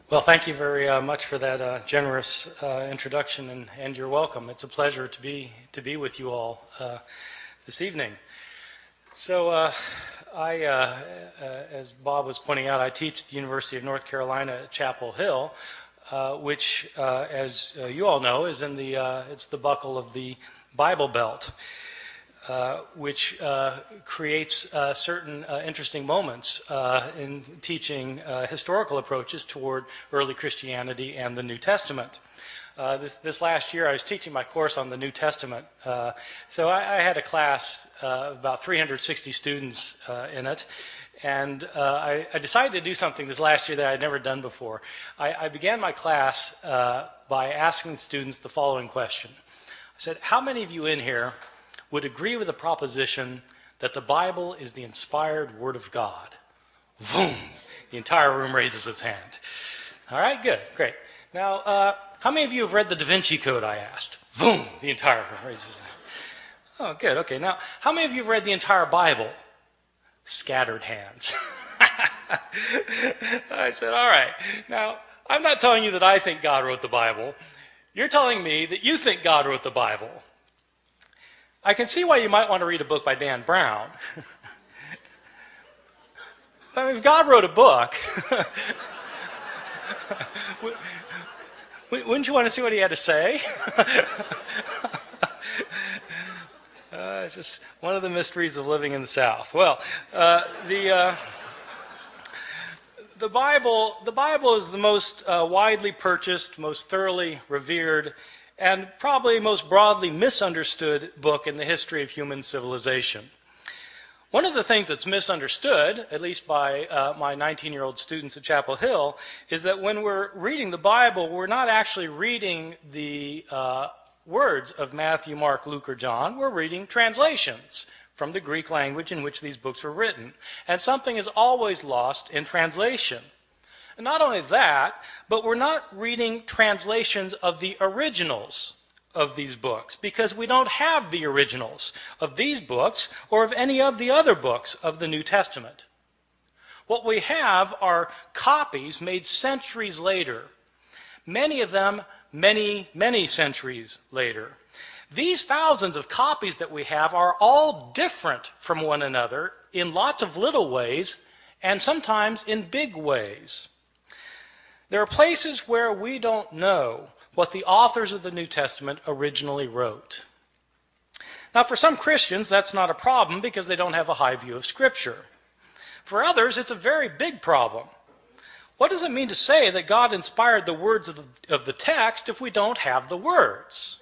Well, thank you very much for that generous introduction, and you're welcome. It's a pleasure to be with you all this evening. So, as Bob was pointing out, I teach at the University of North Carolina at Chapel Hill, which, as you all know, is in it's the buckle of the Bible Belt. Which creates certain interesting moments in teaching historical approaches toward early Christianity and the New Testament. This last year I was teaching my course on the New Testament, so I had a class of about 360 students in it, and I decided to do something this last year that I had never done before. I began my class by asking students the following question. I said, how many of you in here would agree with the proposition that the Bible is the inspired Word of God? Boom! The entire room raises its hand. All right, good, great. Now, how many of you have read the Da Vinci Code, I asked? Boom! The entire room raises its hand. Oh, good, okay. Now, how many of you have read the entire Bible? Scattered hands. I said, all right. Now, I'm not telling you that I think God wrote the Bible. You're telling me that you think God wrote the Bible. I can see why you might want to read a book by Dan Brown. But if God wrote a book, wouldn't you want to see what he had to say? It's just one of the mysteries of living in the South. Well, the Bible is the most widely purchased, most thoroughly revered, and probably most broadly misunderstood book in the history of human civilization. One of the things that's misunderstood, at least by my 19-year-old students at Chapel Hill, is that when we're reading the Bible, we're not actually reading the words of Matthew, Mark, Luke, or John. We're reading translations from the Greek language in which these books were written. And something is always lost in translation. And not only that, but we're not reading translations of the originals of these books, because we don't have the originals of these books or of any of the other books of the New Testament. What we have are copies made centuries later, many of them many, many centuries later. These thousands of copies that we have are all different from one another in lots of little ways and sometimes in big ways. There are places where we don't know what the authors of the New Testament originally wrote. Now, for some Christians, that's not a problem because they don't have a high view of Scripture. For others, it's a very big problem. What does it mean to say that God inspired the words of the text if we don't have the words?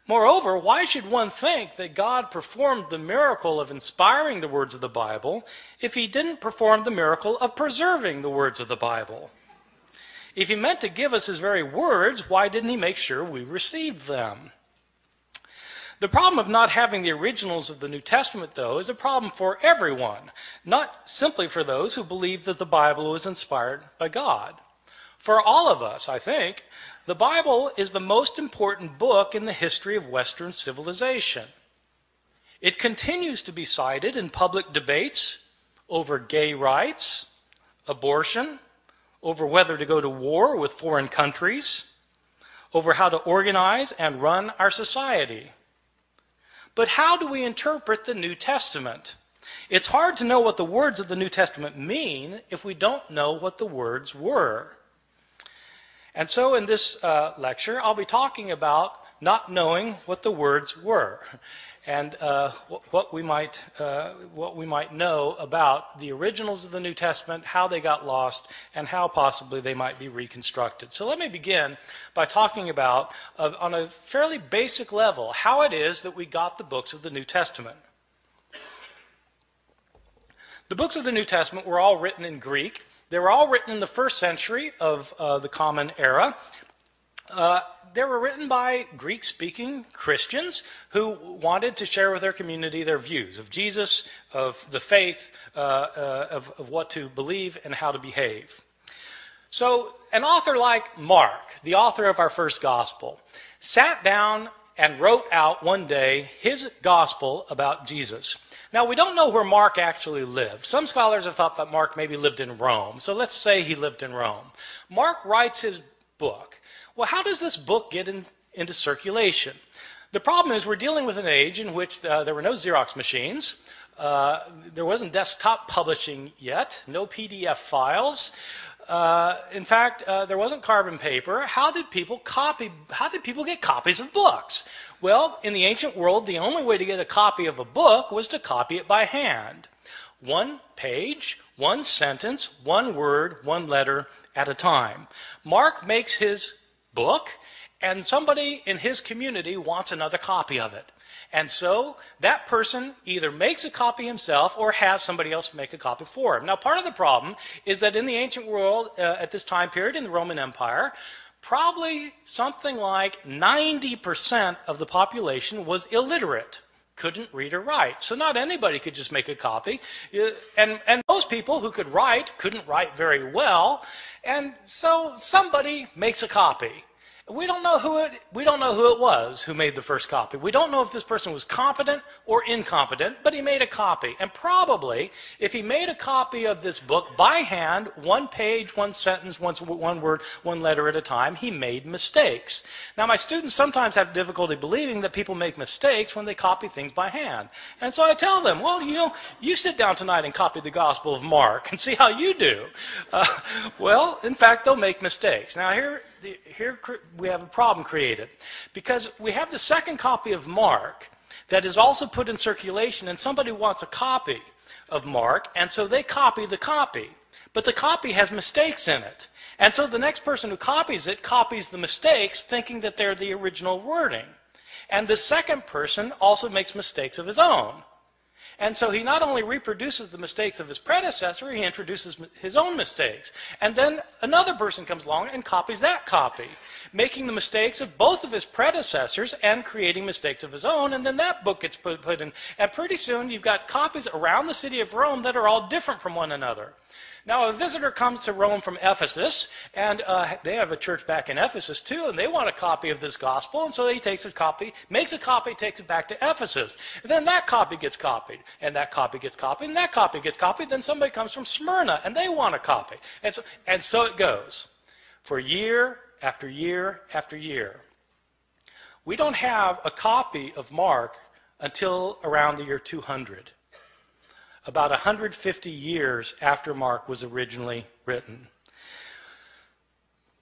Moreover, why should one think that God performed the miracle of inspiring the words of the Bible if he didn't perform the miracle of preserving the words of the Bible? If he meant to give us his very words, why didn't he make sure we received them? The problem of not having the originals of the New Testament, though, is a problem for everyone, not simply for those who believe that the Bible was inspired by God. For all of us, I think, the Bible is the most important book in the history of Western civilization. It continues to be cited in public debates over gay rights, abortion, over whether to go to war with foreign countries, over how to organize and run our society. But how do we interpret the New Testament? It's hard to know what the words of the New Testament mean if we don't know what the words were. And so in this lecture, I'll be talking about not knowing what the words were, and what we might know about the originals of the New Testament, how they got lost, and how possibly they might be reconstructed. So let me begin by talking about, on a fairly basic level, how it is that we got the books of the New Testament. The books of the New Testament were all written in Greek. They were all written in the first century of the Common Era. They were written by Greek-speaking Christians who wanted to share with their community their views of Jesus, of the faith, of what to believe and how to behave. So an author like Mark, the author of our first gospel, sat down and wrote out one day his gospel about Jesus. Now, we don't know where Mark actually lived. Some scholars have thought that Mark maybe lived in Rome. So let's say he lived in Rome. Mark writes his book. Well, how does this book get into circulation? The problem is we're dealing with an age in which there were no Xerox machines. There wasn't desktop publishing yet, no PDF files. In fact, there wasn't carbon paper. How did people get copies of books? Well, in the ancient world, the only way to get a copy of a book was to copy it by hand. One page, one sentence, one word, one letter at a time. Mark makes his book, and somebody in his community wants another copy of it. And so that person either makes a copy himself or has somebody else make a copy for him. Now, part of the problem is that in the ancient world, at this time period in the Roman Empire, probably something like 90% of the population was illiterate, couldn't read or write. So not anybody could just make a copy. And most people who could write couldn't write very well. And so somebody makes a copy. We don't know who it was who made the first copy. We don't know if this person was competent or incompetent, but he made a copy. And probably, if he made a copy of this book by hand, one page, one sentence, one word, one letter at a time, he made mistakes. Now, my students sometimes have difficulty believing that people make mistakes when they copy things by hand. And so I tell them, well, you sit down tonight and copy the Gospel of Mark and see how you do. Well, in fact, they'll make mistakes. Now, here we have a problem created because we have the second copy of Mark that is also put in circulation, and somebody wants a copy of Mark, and so they copy the copy. But the copy has mistakes in it. And so the next person who copies it copies the mistakes, thinking that they're the original wording. And the second person also makes mistakes of his own. And so he not only reproduces the mistakes of his predecessor, he introduces his own mistakes. And then another person comes along and copies that copy, making the mistakes of both of his predecessors and creating mistakes of his own. And then that book gets put in. And pretty soon you've got copies around the city of Rome that are all different from one another. Now, a visitor comes to Rome from Ephesus, and they have a church back in Ephesus too, and they want a copy of this gospel, and so he takes a copy, makes a copy, takes it back to Ephesus. And then that copy gets copied, and that copy gets copied, and that copy gets copied. Then somebody comes from Smyrna, and they want a copy. And so it goes for year after year after year. We don't have a copy of Mark until around the year 200. About 150 years after Mark was originally written.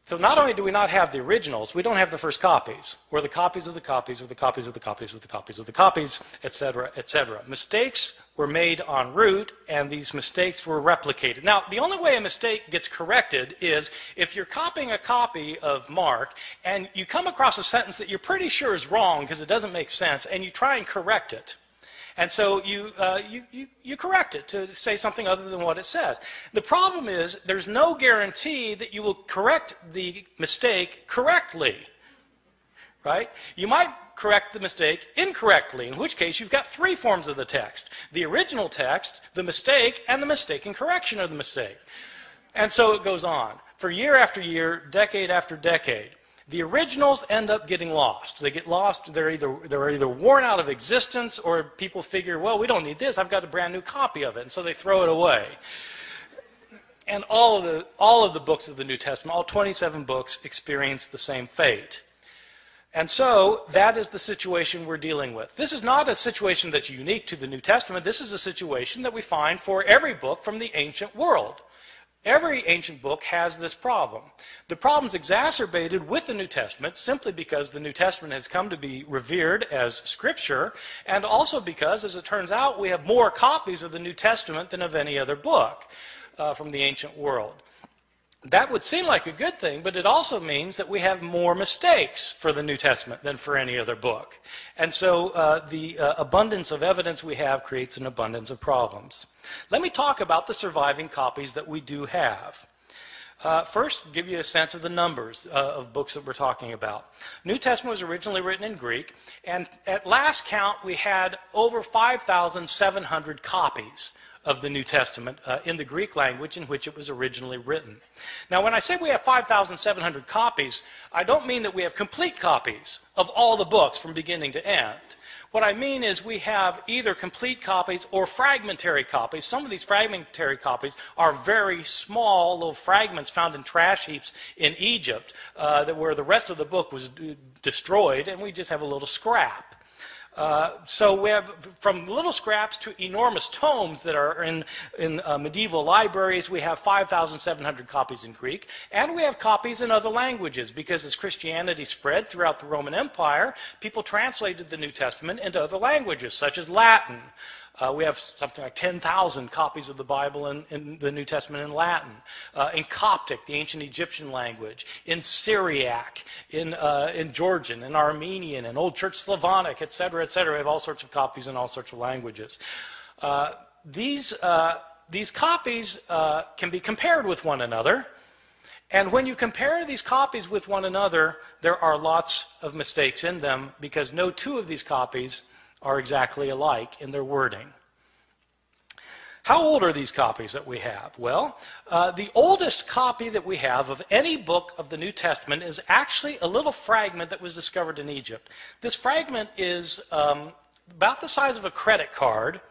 So not only do we not have the originals, we don't have the first copies, or the copies of the copies, or the copies of the copies of the copies of the copies, etc., etc. Mistakes were made en route, and these mistakes were replicated. Now, the only way a mistake gets corrected is if you're copying a copy of Mark, and you come across a sentence that you're pretty sure is wrong because it doesn't make sense, and you try and correct it. And so you correct it to say something other than what it says. The problem is there's no guarantee that you will correct the mistake correctly, right? You might correct the mistake incorrectly, in which case you've got three forms of the text: the original text, the mistake, and the mistaken correction of the mistake. And so it goes on for year after year, decade after decade. The originals end up getting lost. They get lost. They're either worn out of existence, or people figure, well, we don't need this. I've got a brand new copy of it, and so they throw it away. And all of the books of the New Testament, all 27 books, experience the same fate. And so that is the situation we're dealing with. This is not a situation that's unique to the New Testament. This is a situation that we find for every book from the ancient world. Every ancient book has this problem. The problem's exacerbated with the New Testament simply because the New Testament has come to be revered as Scripture, and also because, as it turns out, we have more copies of the New Testament than of any other book from the ancient world. That would seem like a good thing, but it also means that we have more mistakes for the New Testament than for any other book. And so the abundance of evidence we have creates an abundance of problems. Let me talk about the surviving copies that we do have. First, give you a sense of the numbers of books that we're talking about. New Testament was originally written in Greek, and at last count we had over 5,700 copies of the New Testament in the Greek language in which it was originally written. Now, when I say we have 5,700 copies, I don't mean that we have complete copies of all the books from beginning to end. What I mean is we have either complete copies or fragmentary copies. Some of these fragmentary copies are very small little fragments found in trash heaps in Egypt where the rest of the book was destroyed, and we just have a little scrap. So we have from little scraps to enormous tomes that are in medieval libraries. We have 5,700 copies in Greek, and we have copies in other languages because as Christianity spread throughout the Roman Empire, people translated the New Testament into other languages, such as Latin. We have something like 10,000 copies of the Bible in the New Testament in Latin, in Coptic, the ancient Egyptian language, in Syriac, in Georgian, in Armenian, in Old Church Slavonic, etc., etc. We have all sorts of copies in all sorts of languages. These copies can be compared with one another, and when you compare these copies with one another, there are lots of mistakes in them because no two of these copies are exactly alike in their wording. How old are these copies that we have? Well, the oldest copy that we have of any book of the New Testament is actually a little fragment that was discovered in Egypt. This fragment is about the size of a credit card,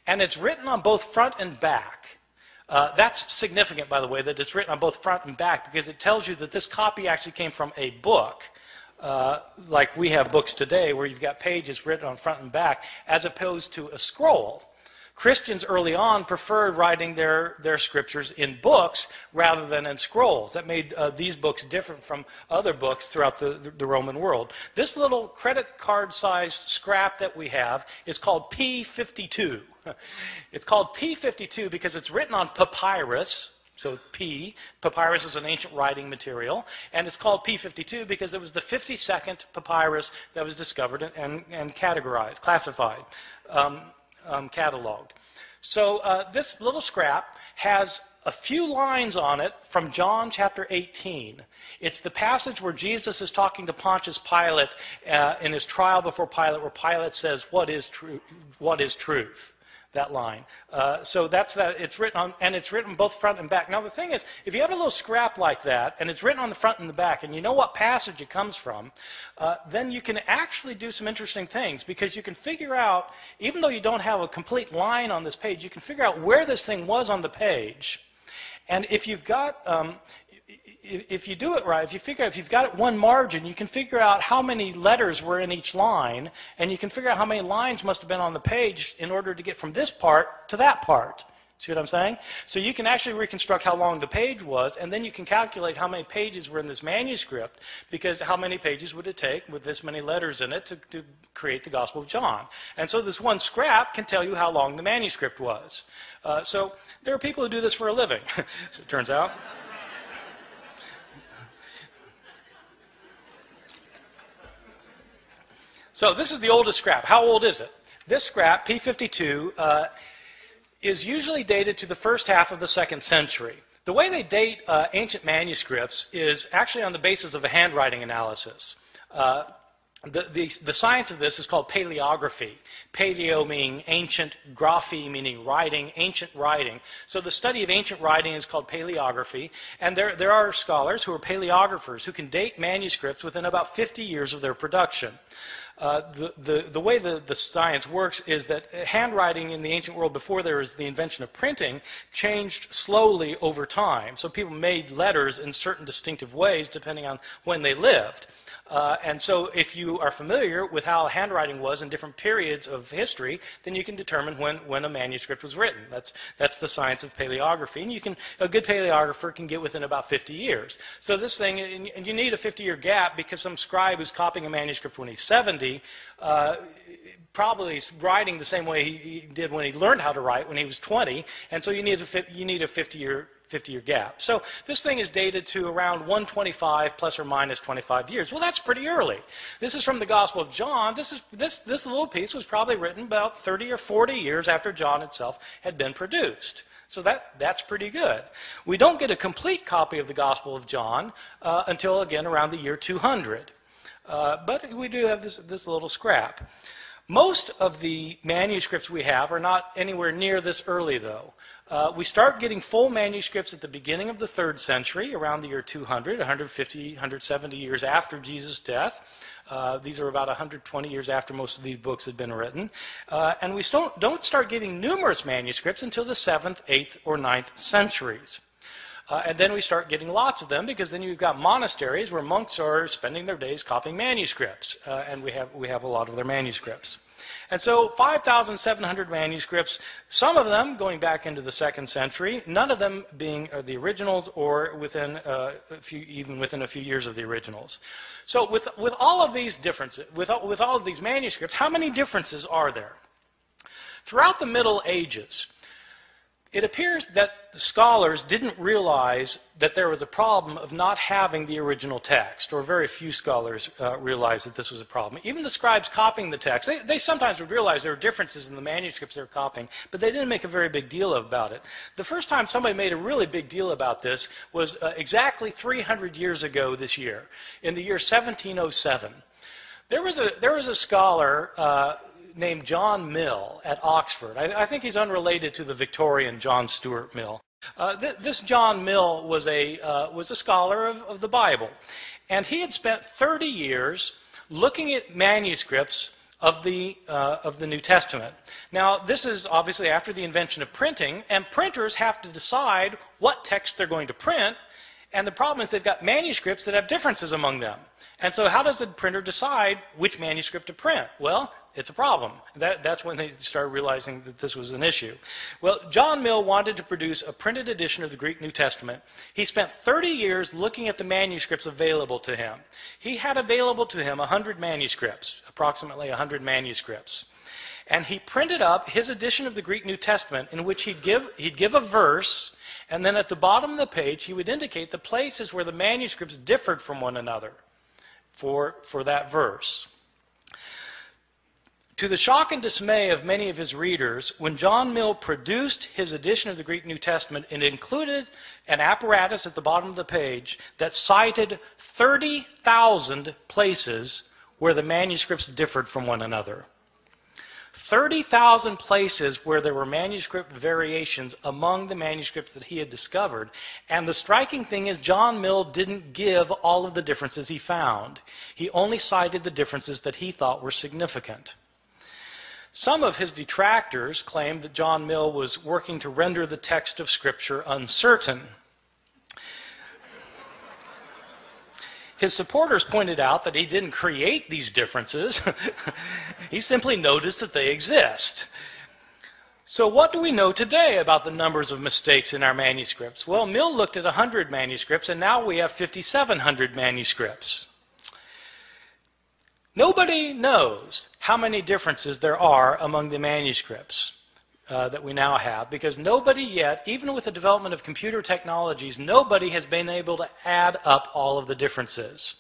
and it's written on both front and back. That's significant, by the way, that it's written on both front and back because it tells you that this copy actually came from a book. Like we have books today where you've got pages written on front and back as opposed to a scroll. Christians early on preferred writing their scriptures in books rather than in scrolls. That made these books different from other books throughout the Roman world. This little credit card sized scrap that we have is called P52. It's called P52 because it's written on papyrus. So papyrus is an ancient writing material, and it's called P52 because it was the 52nd papyrus that was discovered and categorized, classified, cataloged. So this little scrap has a few lines on it from John chapter 18. It's the passage where Jesus is talking to Pontius Pilate in his trial before Pilate, where Pilate says, "What is truth? What is truth?" That line. So that's that. It's written on, and it's written both front and back. Now the thing is, if you have a little scrap like that, and it's written on the front and the back, and you know what passage it comes from, then you can actually do some interesting things because you can figure out, even though you don't have a complete line on this page, you can figure out where this thing was on the page. And if you've got if you do it right, if you've got it one margin, you can figure out how many letters were in each line, and you can figure out how many lines must have been on the page in order to get from this part to that part. See what I'm saying? So you can actually reconstruct how long the page was, and then you can calculate how many pages were in this manuscript, because how many pages would it take with this many letters in it to create the Gospel of John? And so this one scrap can tell you how long the manuscript was. So there are people who do this for a living, as it turns out. So this is the oldest scrap. How old is it? This scrap, P52, is usually dated to the first half of the 2nd century. The way they date ancient manuscripts is actually on the basis of a handwriting analysis. The science of this is called paleography. Paleo meaning ancient, graphy meaning writing, ancient writing. So the study of ancient writing is called paleography, and there are scholars who are paleographers who can date manuscripts within about 50 years of their production. The way the science works is that handwriting in the ancient world before there was the invention of printing changed slowly over time. So people made letters in certain distinctive ways depending on when they lived. And so if you are familiar with how handwriting was in different periods of history, then you can determine when a manuscript was written. That's the science of paleography. And a good paleographer can get within about 50 years. So this thing, and you need a 50-year gap because some scribe who's copying a manuscript when he's 70 probably is writing the same way he did when he learned how to write when he was 20. And so you need a 50-year gap. So this thing is dated to around 125 plus or minus 25 years. Well, that's pretty early. This is from the Gospel of John. This little piece was probably written about 30 or 40 years after John itself had been produced. So that's pretty good. We don't get a complete copy of the Gospel of John until, again, around the year 200. But we do have this little scrap. Most of the manuscripts we have are not anywhere near this early, though. We start getting full manuscripts at the beginning of the 3rd century, around the year 200, 150, 170 years after Jesus' death. These are about 120 years after most of these books had been written. And we don't start getting numerous manuscripts until the 7th, 8th, or 9th centuries. And then we start getting lots of them, because then you've got monasteries where monks are spending their days copying manuscripts, and we have a lot of their manuscripts. And so 5,700 manuscripts, some of them going back into the 2nd century, none of them being the originals, or within even within a few years of the originals. So with all of these differences, with all of these manuscripts, how many differences are there? Throughout the Middle Ages, it appears that the scholars didn't realize that there was a problem of not having the original text, or very few scholars realized that this was a problem. Even the scribes copying the text, they sometimes would realize there were differences in the manuscripts they were copying, but they didn't make a very big deal about it. The first time somebody made a really big deal about this was exactly 300 years ago this year, in the year 1707. There was a scholar named John Mill at Oxford. I think he's unrelated to the Victorian John Stuart Mill. This John Mill was a scholar of the Bible, and he had spent 30 years looking at manuscripts of the New Testament. Now, this is obviously after the invention of printing, and printers have to decide what text they're going to print, and the problem is they've got manuscripts that have differences among them. And so how does the printer decide which manuscript to print? Well, it's a problem. That's when they started realizing that this was an issue. Well, John Mill wanted to produce a printed edition of the Greek New Testament. He spent 30 years looking at the manuscripts available to him. He had available to him 100 manuscripts, approximately 100 manuscripts. And he printed up his edition of the Greek New Testament, in which he'd give a verse, and then at the bottom of the page he would indicate the places where the manuscripts differed from one another for that verse. To the shock and dismay of many of his readers, when John Mill produced his edition of the Greek New Testament, it included an apparatus at the bottom of the page that cited 30,000 places where the manuscripts differed from one another. 30,000 places where there were manuscript variations among the manuscripts that he had discovered. And the striking thing is, John Mill didn't give all of the differences he found. He only cited the differences that he thought were significant. Some of his detractors claimed that John Mill was working to render the text of Scripture uncertain. His supporters pointed out that he didn't create these differences. He simply noticed that they exist. So what do we know today about the numbers of mistakes in our manuscripts? Well, Mill looked at 100 manuscripts, and now we have 5,700 manuscripts. Nobody knows how many differences there are among the manuscripts that we now have, because nobody yet, even with the development of computer technologies, nobody has been able to add up all of the differences.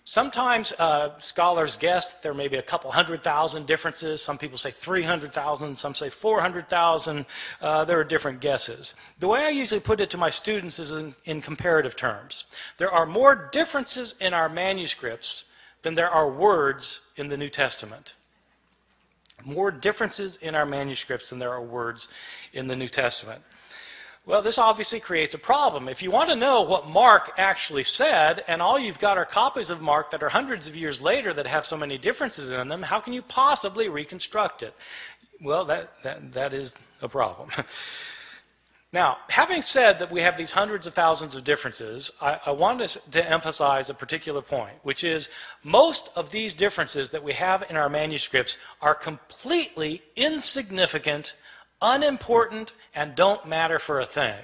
Sometimes scholars guess there may be a couple 100,000 differences. Some people say 300,000, some say 400,000. There are different guesses. The way I usually put it to my students is in comparative terms. There are more differences in our manuscripts than there are words in the New Testament. More differences in our manuscripts than there are words in the New Testament. Well, this obviously creates a problem. If you want to know what Mark actually said, and all you've got are copies of Mark that are hundreds of years later that have so many differences in them, how can you possibly reconstruct it? Well, that is a problem. Now, having said that we have these hundreds of thousands of differences, I want to emphasize a particular point, which is most of these differences that we have in our manuscripts are completely insignificant, unimportant, and don't matter for a thing.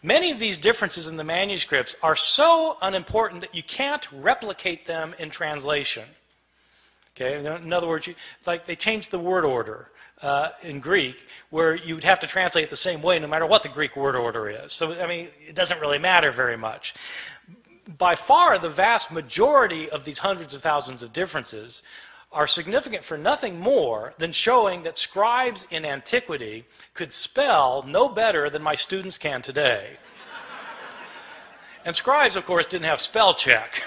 Many of these differences in the manuscripts are so unimportant that you can't replicate them in translation. Okay? In other words, like they changed the word order in Greek, where you would have to translate it the same way no matter what the Greek word order is. So, I mean, it doesn't really matter very much. By far, the vast majority of these hundreds of thousands of differences are significant for nothing more than showing that scribes in antiquity could spell no better than my students can today. And scribes, of course, didn't have spell check.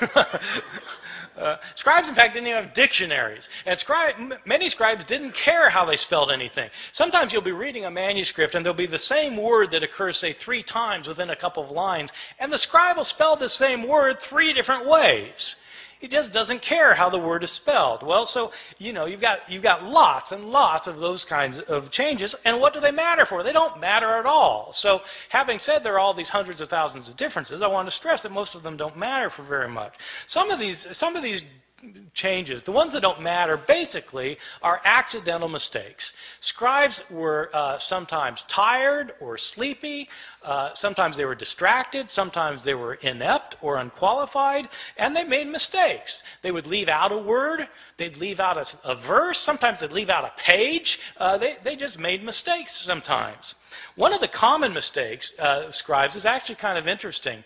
Scribes, in fact, didn't even have dictionaries. And many scribes didn't care how they spelled anything. Sometimes you'll be reading a manuscript and there'll be the same word that occurs, say, 3 times within a couple of lines, and the scribe will spell the same word 3 different ways. He just doesn't care how the word is spelled. Well, so, you've got lots and lots of those kinds of changes, and what do they matter for? They don't matter at all. So, having said there are all these hundreds of thousands of differences, I want to stress that most of them don't matter for very much. Some of these changes, the ones that don't matter, basically are accidental mistakes. Scribes were sometimes tired or sleepy, sometimes they were distracted, sometimes they were inept or unqualified, and they made mistakes. They would leave out a word, they'd leave out a verse, sometimes they'd leave out a page. They just made mistakes sometimes. One of the common mistakes of scribes is actually kind of interesting.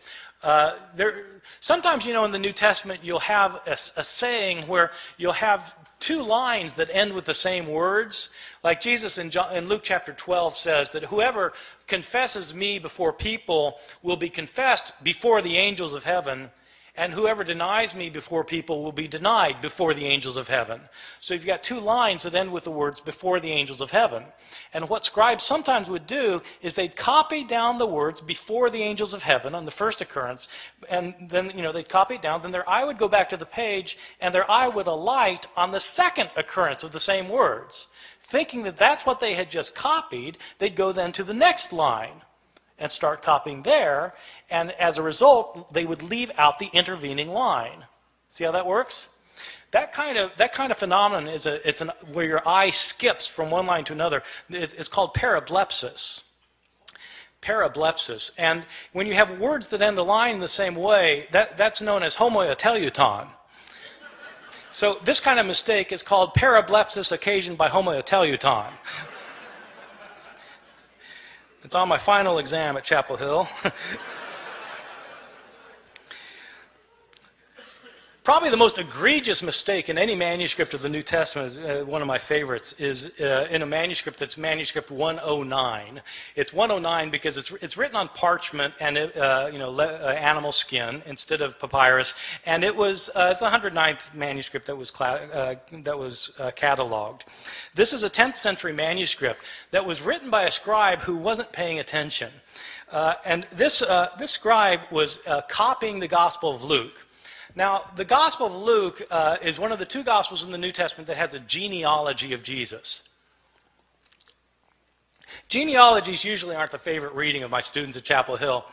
Sometimes, in the New Testament, you'll have a saying where you'll have 2 lines that end with the same words. Like Jesus in Luke chapter 12 says that whoever confesses me before people will be confessed before the angels of heaven, and whoever denies me before people will be denied before the angels of heaven. So you've got 2 lines that end with the words before the angels of heaven. And what scribes sometimes would do is they'd copy down the words before the angels of heaven on the first occurrence, and then they'd copy it down, then their eye would go back to the page, and their eye would alight on the second occurrence of the same words. Thinking that that's what they had just copied, they'd go then to the next line and start copying there, and as a result, they would leave out the intervening line. See how that works? That kind of phenomenon is where your eye skips from one line to another. It's called parablepsis. Parablepsis. And when you have words that end a line in the same way, that's known as homoteleuton. So this kind of mistake is called parablepsis occasioned by homoteleuton. It's on my final exam at Chapel Hill. Probably the most egregious mistake in any manuscript of the New Testament, one of my favorites, is in a manuscript that's manuscript 109. It's 109 because it's written on parchment and animal skin instead of papyrus, and it's the 109th manuscript that was cataloged. This is a 10th century manuscript that was written by a scribe who wasn't paying attention, and this scribe was copying the Gospel of Luke. Now, the Gospel of Luke is one of the 2 Gospels in the New Testament that has a genealogy of Jesus. Genealogies usually aren't the favorite reading of my students at Chapel Hill,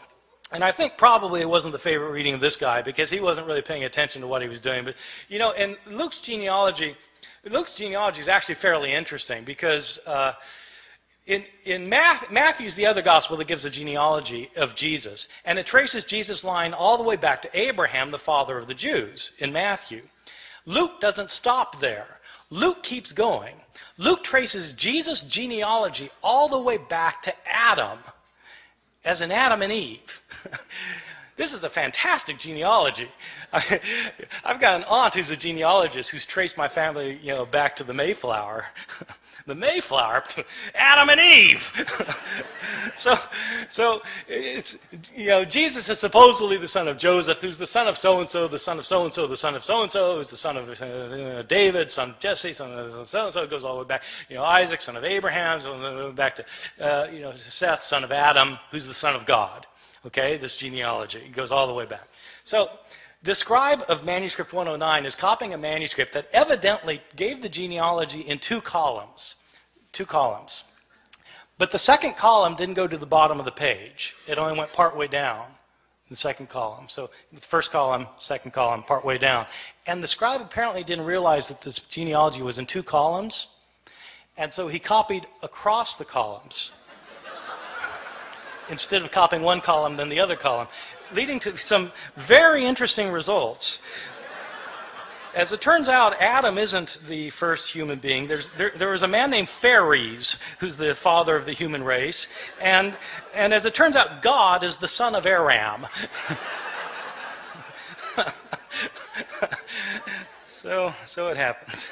and I think probably it wasn't the favorite reading of this guy because he wasn't really paying attention to what he was doing. But, in Luke's genealogy is actually fairly interesting because in Matthew's the other gospel that gives a genealogy of Jesus, and it traces Jesus' line all the way back to Abraham, the father of the Jews, in Matthew. Luke doesn't stop there. Luke keeps going. Luke traces Jesus' genealogy all the way back to Adam, as in Adam and Eve. This is a fantastic genealogy. I've got an aunt who's a genealogist who's traced my family, back to the Mayflower. The Mayflower, Adam and Eve. So it's, Jesus is supposedly the son of Joseph, who's the son of so-and-so, the son of so-and-so, the son of so-and-so, who's the son of David, son of Jesse, son of so-and-so. It goes all the way back. Isaac, son of Abraham, so back to, Seth, son of Adam, who's the son of God. Okay, this genealogy. It goes all the way back. So the scribe of manuscript 109 is copying a manuscript that evidently gave the genealogy in 2 columns. 2 columns. But the second column didn't go to the bottom of the page. It only went partway down, the second column. So the first column, second column, partway down. And the scribe apparently didn't realize that this genealogy was in 2 columns. And so he copied across the columns instead of copying one column then the other column, leading to some very interesting results. As it turns out, Adam isn't the first human being. There was a man named Phares, who's the father of the human race, and as it turns out, God is the son of Ehrman. So it happens.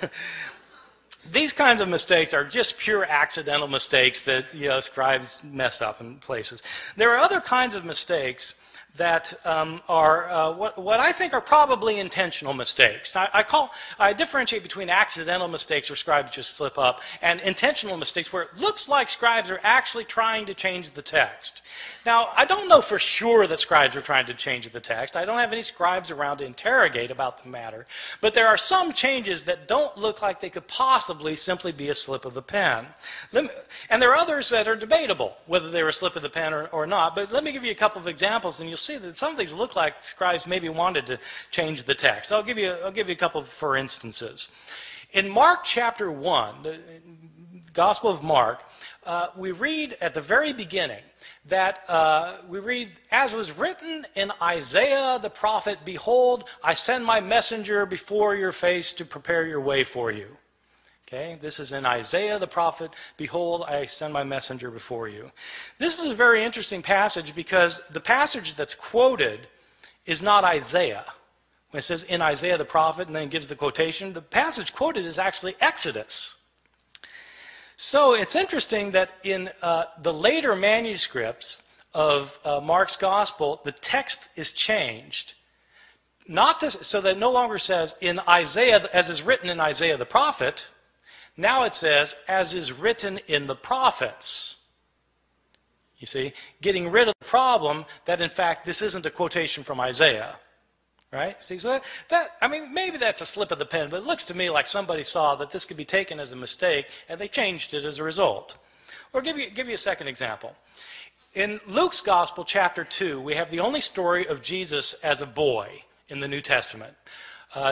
These kinds of mistakes are just pure accidental mistakes that scribes mess up in places. There are other kinds of mistakes that are what I think are probably intentional mistakes. I differentiate between accidental mistakes where scribes just slip up and intentional mistakes where it looks like scribes are actually trying to change the text. Now, I don't know for sure that scribes are trying to change the text. I don't have any scribes around to interrogate about the matter. But there are some changes that don't look like they could possibly simply be a slip of the pen. And there are others that are debatable, whether they were a slip of the pen or not. But let me give you a couple of examples, and you'll see that some of these look like scribes maybe wanted to change the text. I'll give you a couple for instances. In Mark chapter 1, the Gospel of Mark, we read at the very beginning that we read, as was written in Isaiah the prophet, behold, I send my messenger before your face to prepare your way for you. Okay, this is in Isaiah the prophet, behold, I send my messenger before you. This is a very interesting passage because the passage that's quoted is not Isaiah. When it says in Isaiah the prophet and then gives the quotation, the passage quoted is actually Exodus. So it's interesting that in the later manuscripts of Mark's gospel, the text is changed. So that it no longer says in Isaiah, as is written in Isaiah the prophet. Now it says, as is written in the prophets. You see, getting rid of the problem that in fact this isn't a quotation from Isaiah. Right? See, so I mean, maybe that's a slip of the pen, but it looks to me like somebody saw that this could be taken as a mistake and they changed it as a result. Or give you a second example. In Luke's Gospel, chapter 2, we have the only story of Jesus as a boy in the New Testament.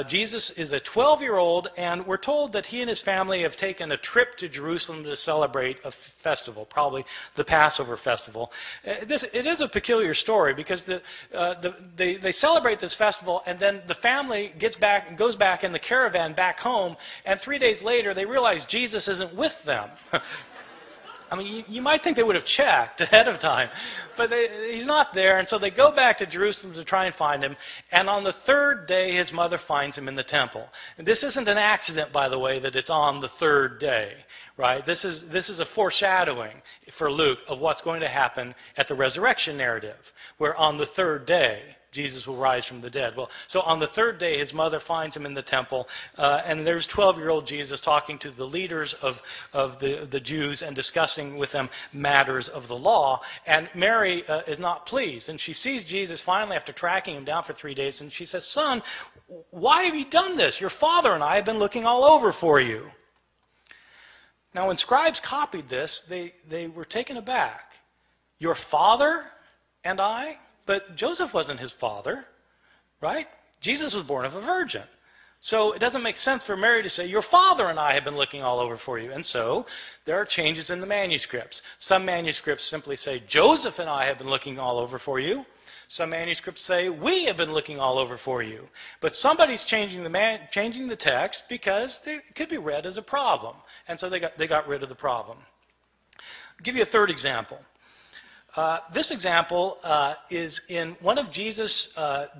Jesus is a 12-year-old, and we're told that he and his family have taken a trip to Jerusalem to celebrate a festival, probably the Passover festival. It is a peculiar story because they celebrate this festival, and then the family goes back in the caravan back home, and 3 days later they realize Jesus isn't with them. I mean, you might think they would have checked ahead of time, but he's not there, and so they go back to Jerusalem to try and find him, and on the third day, his mother finds him in the temple. And this isn't an accident, by the way, that it's on the third day, right? This is a foreshadowing for Luke of what's going to happen at the resurrection narrative, where on the third day, Jesus will rise from the dead. Well, so on the third day, his mother finds him in the temple, and there's 12-year-old Jesus talking to the leaders of the Jews and discussing with them matters of the law. And Mary is not pleased, and she sees Jesus finally after tracking him down for 3 days, and she says, "Son, why have you done this? Your father and I have been looking all over for you." Now, when scribes copied this, they were taken aback. Your father and I? But Joseph wasn't his father, right? Jesus was born of a virgin. So it doesn't make sense for Mary to say, your father and I have been looking all over for you. And so there are changes in the manuscripts. Some manuscripts simply say, Joseph and I have been looking all over for you. Some manuscripts say, we have been looking all over for you. But somebody's changing the text because it could be read as a problem. And so they got rid of the problem. I'll give you a third example. This example is in one of Jesus'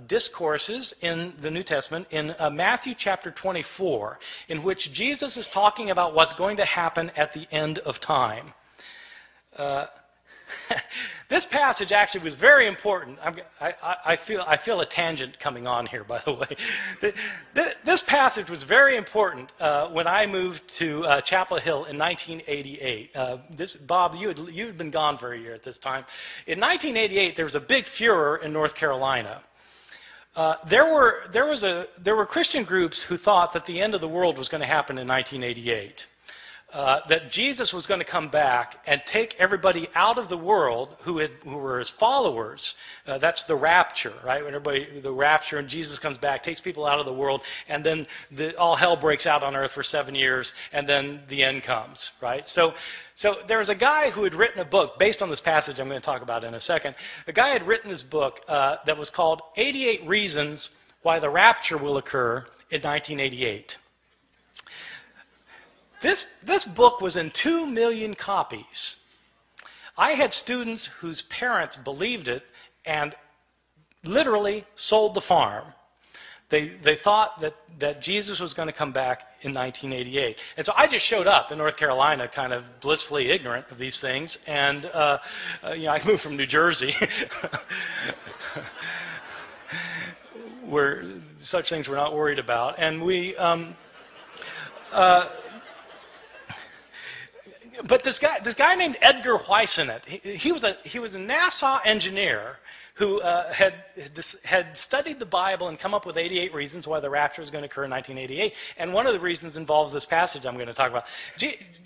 discourses in the New Testament, in Matthew chapter 24, in which Jesus is talking about what's going to happen at the end of time. This passage actually was very important. I feel a tangent coming on here, by the way. This passage was very important when I moved to Chapel Hill in 1988. Bob, you had been gone for a year at this time. In 1988, there was a big furor in North Carolina. There were Christian groups who thought that the end of the world was going to happen in 1988. That Jesus was going to come back and take everybody out of the world who were his followers. That's the rapture, right? When the rapture and Jesus comes back, takes people out of the world, and then all hell breaks out on earth for 7 years, and then the end comes, right? So there was a guy who had written a book based on this passage I'm going to talk about in a second. A guy had written this book that was called 88 Reasons Why the Rapture Will Occur in 1988. This book was in 2 million copies. I had students whose parents believed it and literally sold the farm. They thought that Jesus was going to come back in 1988. And so I just showed up in North Carolina kind of blissfully ignorant of these things. And I moved from New Jersey. such things we're not worried about. And but this guy named Edgar Whisenant, he was a NASA engineer who had studied the Bible and come up with 88 reasons why the rapture is going to occur in 1988. And one of the reasons involves this passage I'm going to talk about.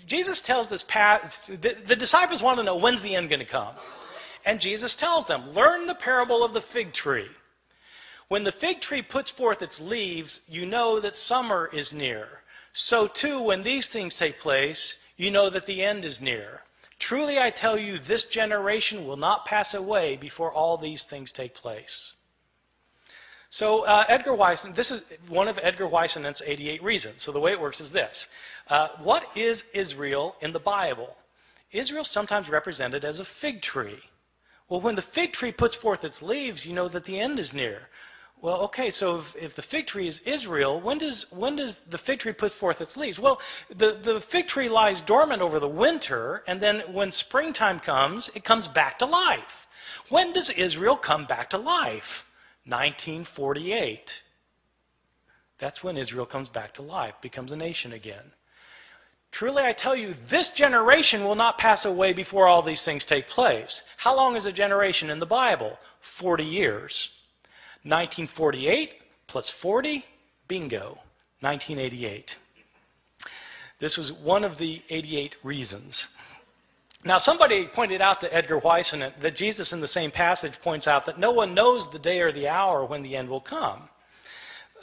Jesus tells this the disciples want to know, when's the end going to come? And Jesus tells them, learn the parable of the fig tree. When the fig tree puts forth its leaves, you know that summer is near. So too, when these things take place, you know that the end is near. Truly I tell you, this generation will not pass away before all these things take place. So Edgar Whisenant, this is one of Edgar Whisenant's 88 reasons. So the way it works is this. What is Israel in the Bible? Israel is sometimes represented as a fig tree. Well, when the fig tree puts forth its leaves, you know that the end is near. Well, okay, so if the fig tree is Israel, when does the fig tree put forth its leaves? Well, the fig tree lies dormant over the winter, and then when springtime comes, it comes back to life. When does Israel come back to life? 1948. That's when Israel comes back to life, becomes a nation again. Truly I tell you, this generation will not pass away before all these things take place. How long is a generation in the Bible? 40 years. 1948 plus 40, bingo, 1988. This was one of the 88 reasons. Now, somebody pointed out to Edgar Whisenant that Jesus in the same passage points out that no one knows the day or the hour when the end will come.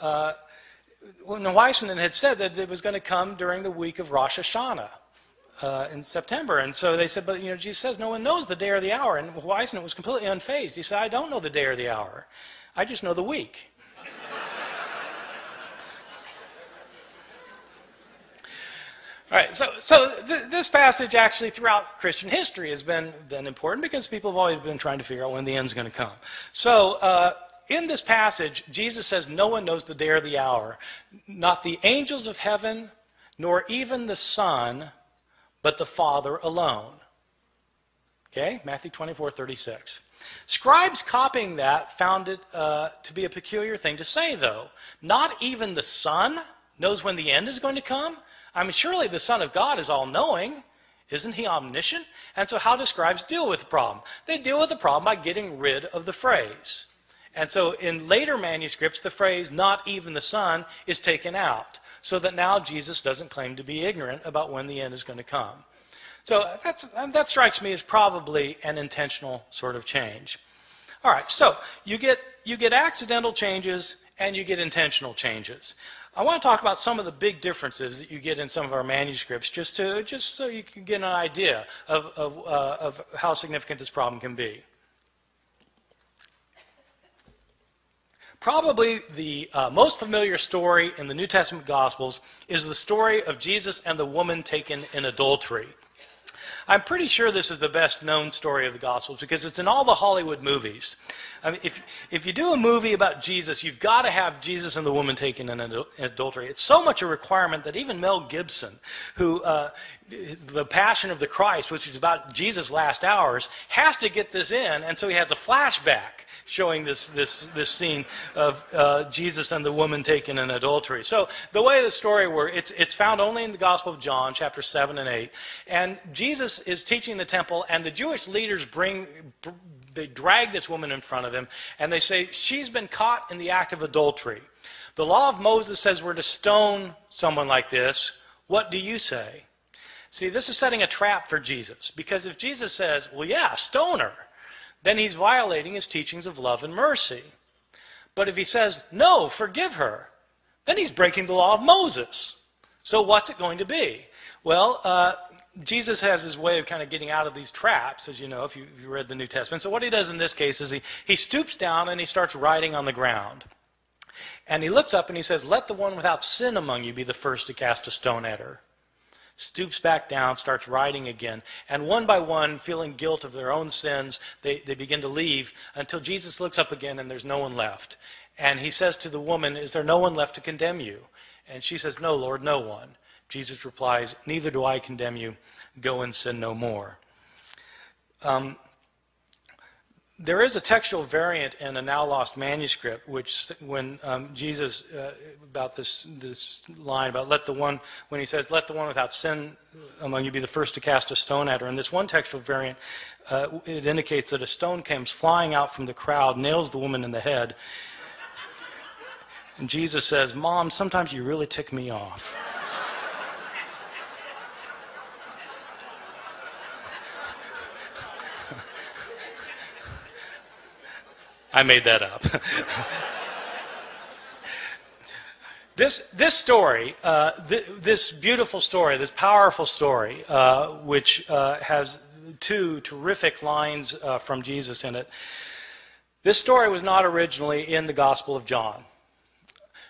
When Whisenant had said that it was going to come during the week of Rosh Hashanah in September. And so they said, but Jesus says no one knows the day or the hour. And Whisenant was completely unfazed. He said, I don't know the day or the hour. I just know the week. All right, so this passage actually throughout Christian history has been important because people have always been trying to figure out when the end's going to come. So in this passage, Jesus says no one knows the day or the hour, not the angels of heaven, nor even the Son, but the Father alone. Okay, Matthew 24:36. Scribes copying that found it to be a peculiar thing to say, though. Not even the Son knows when the end is going to come? I mean, surely the Son of God is all-knowing. Isn't he omniscient? And so how do scribes deal with the problem? They deal with the problem by getting rid of the phrase. And so in later manuscripts, the phrase, not even the Son, is taken out, so that now Jesus doesn't claim to be ignorant about when the end is going to come. So that strikes me as probably an intentional sort of change. All right, so you get accidental changes and you get intentional changes. I want to talk about some of the big differences that you get in some of our manuscripts, just so you can get an idea of how significant this problem can be. Probably the most familiar story in the New Testament Gospels is the story of Jesus and the woman taken in adultery. I'm pretty sure this is the best known story of the Gospels because it's in all the Hollywood movies. I mean, if you do a movie about Jesus, you've got to have Jesus and the woman taken in adultery. It's so much a requirement that even Mel Gibson, who the Passion of the Christ, which is about Jesus' last hours, has to get this in, and so he has a flashback showing this scene of Jesus and the woman taken in adultery. So the way the story works, it's found only in the Gospel of John, chapter 7 and 8. And Jesus is teaching the temple, and the Jewish leaders they drag this woman in front of him, and they say, she's been caught in the act of adultery. The law of Moses says we're to stone someone like this. What do you say? See, this is setting a trap for Jesus, because if Jesus says, well, yeah, stone her, then he's violating his teachings of love and mercy. But if he says, no, forgive her, then he's breaking the law of Moses. So what's it going to be? Well, Jesus has his way of kind of getting out of these traps, as you know, if you read the New Testament. So what he does in this case is he stoops down and he starts writing on the ground. And he looks up and he says, let the one without sin among you be the first to cast a stone at her. Stoops back down, starts writing again. And one by one, feeling guilt of their own sins, they begin to leave until Jesus looks up again and there's no one left. And he says to the woman, is there no one left to condemn you? And she says, no, Lord, no one. Jesus replies, neither do I condemn you. Go and sin no more. There is a textual variant in a now lost manuscript, which when Jesus, about this line about when he says, "Let the one without sin among you be the first to cast a stone at her." In this one textual variant, it indicates that a stone comes flying out from the crowd, nails the woman in the head, and Jesus says, "Mom, sometimes you really tick me off." I made that up. This story, this beautiful story, this powerful story, which has two terrific lines from Jesus in it, this story was not originally in the Gospel of John.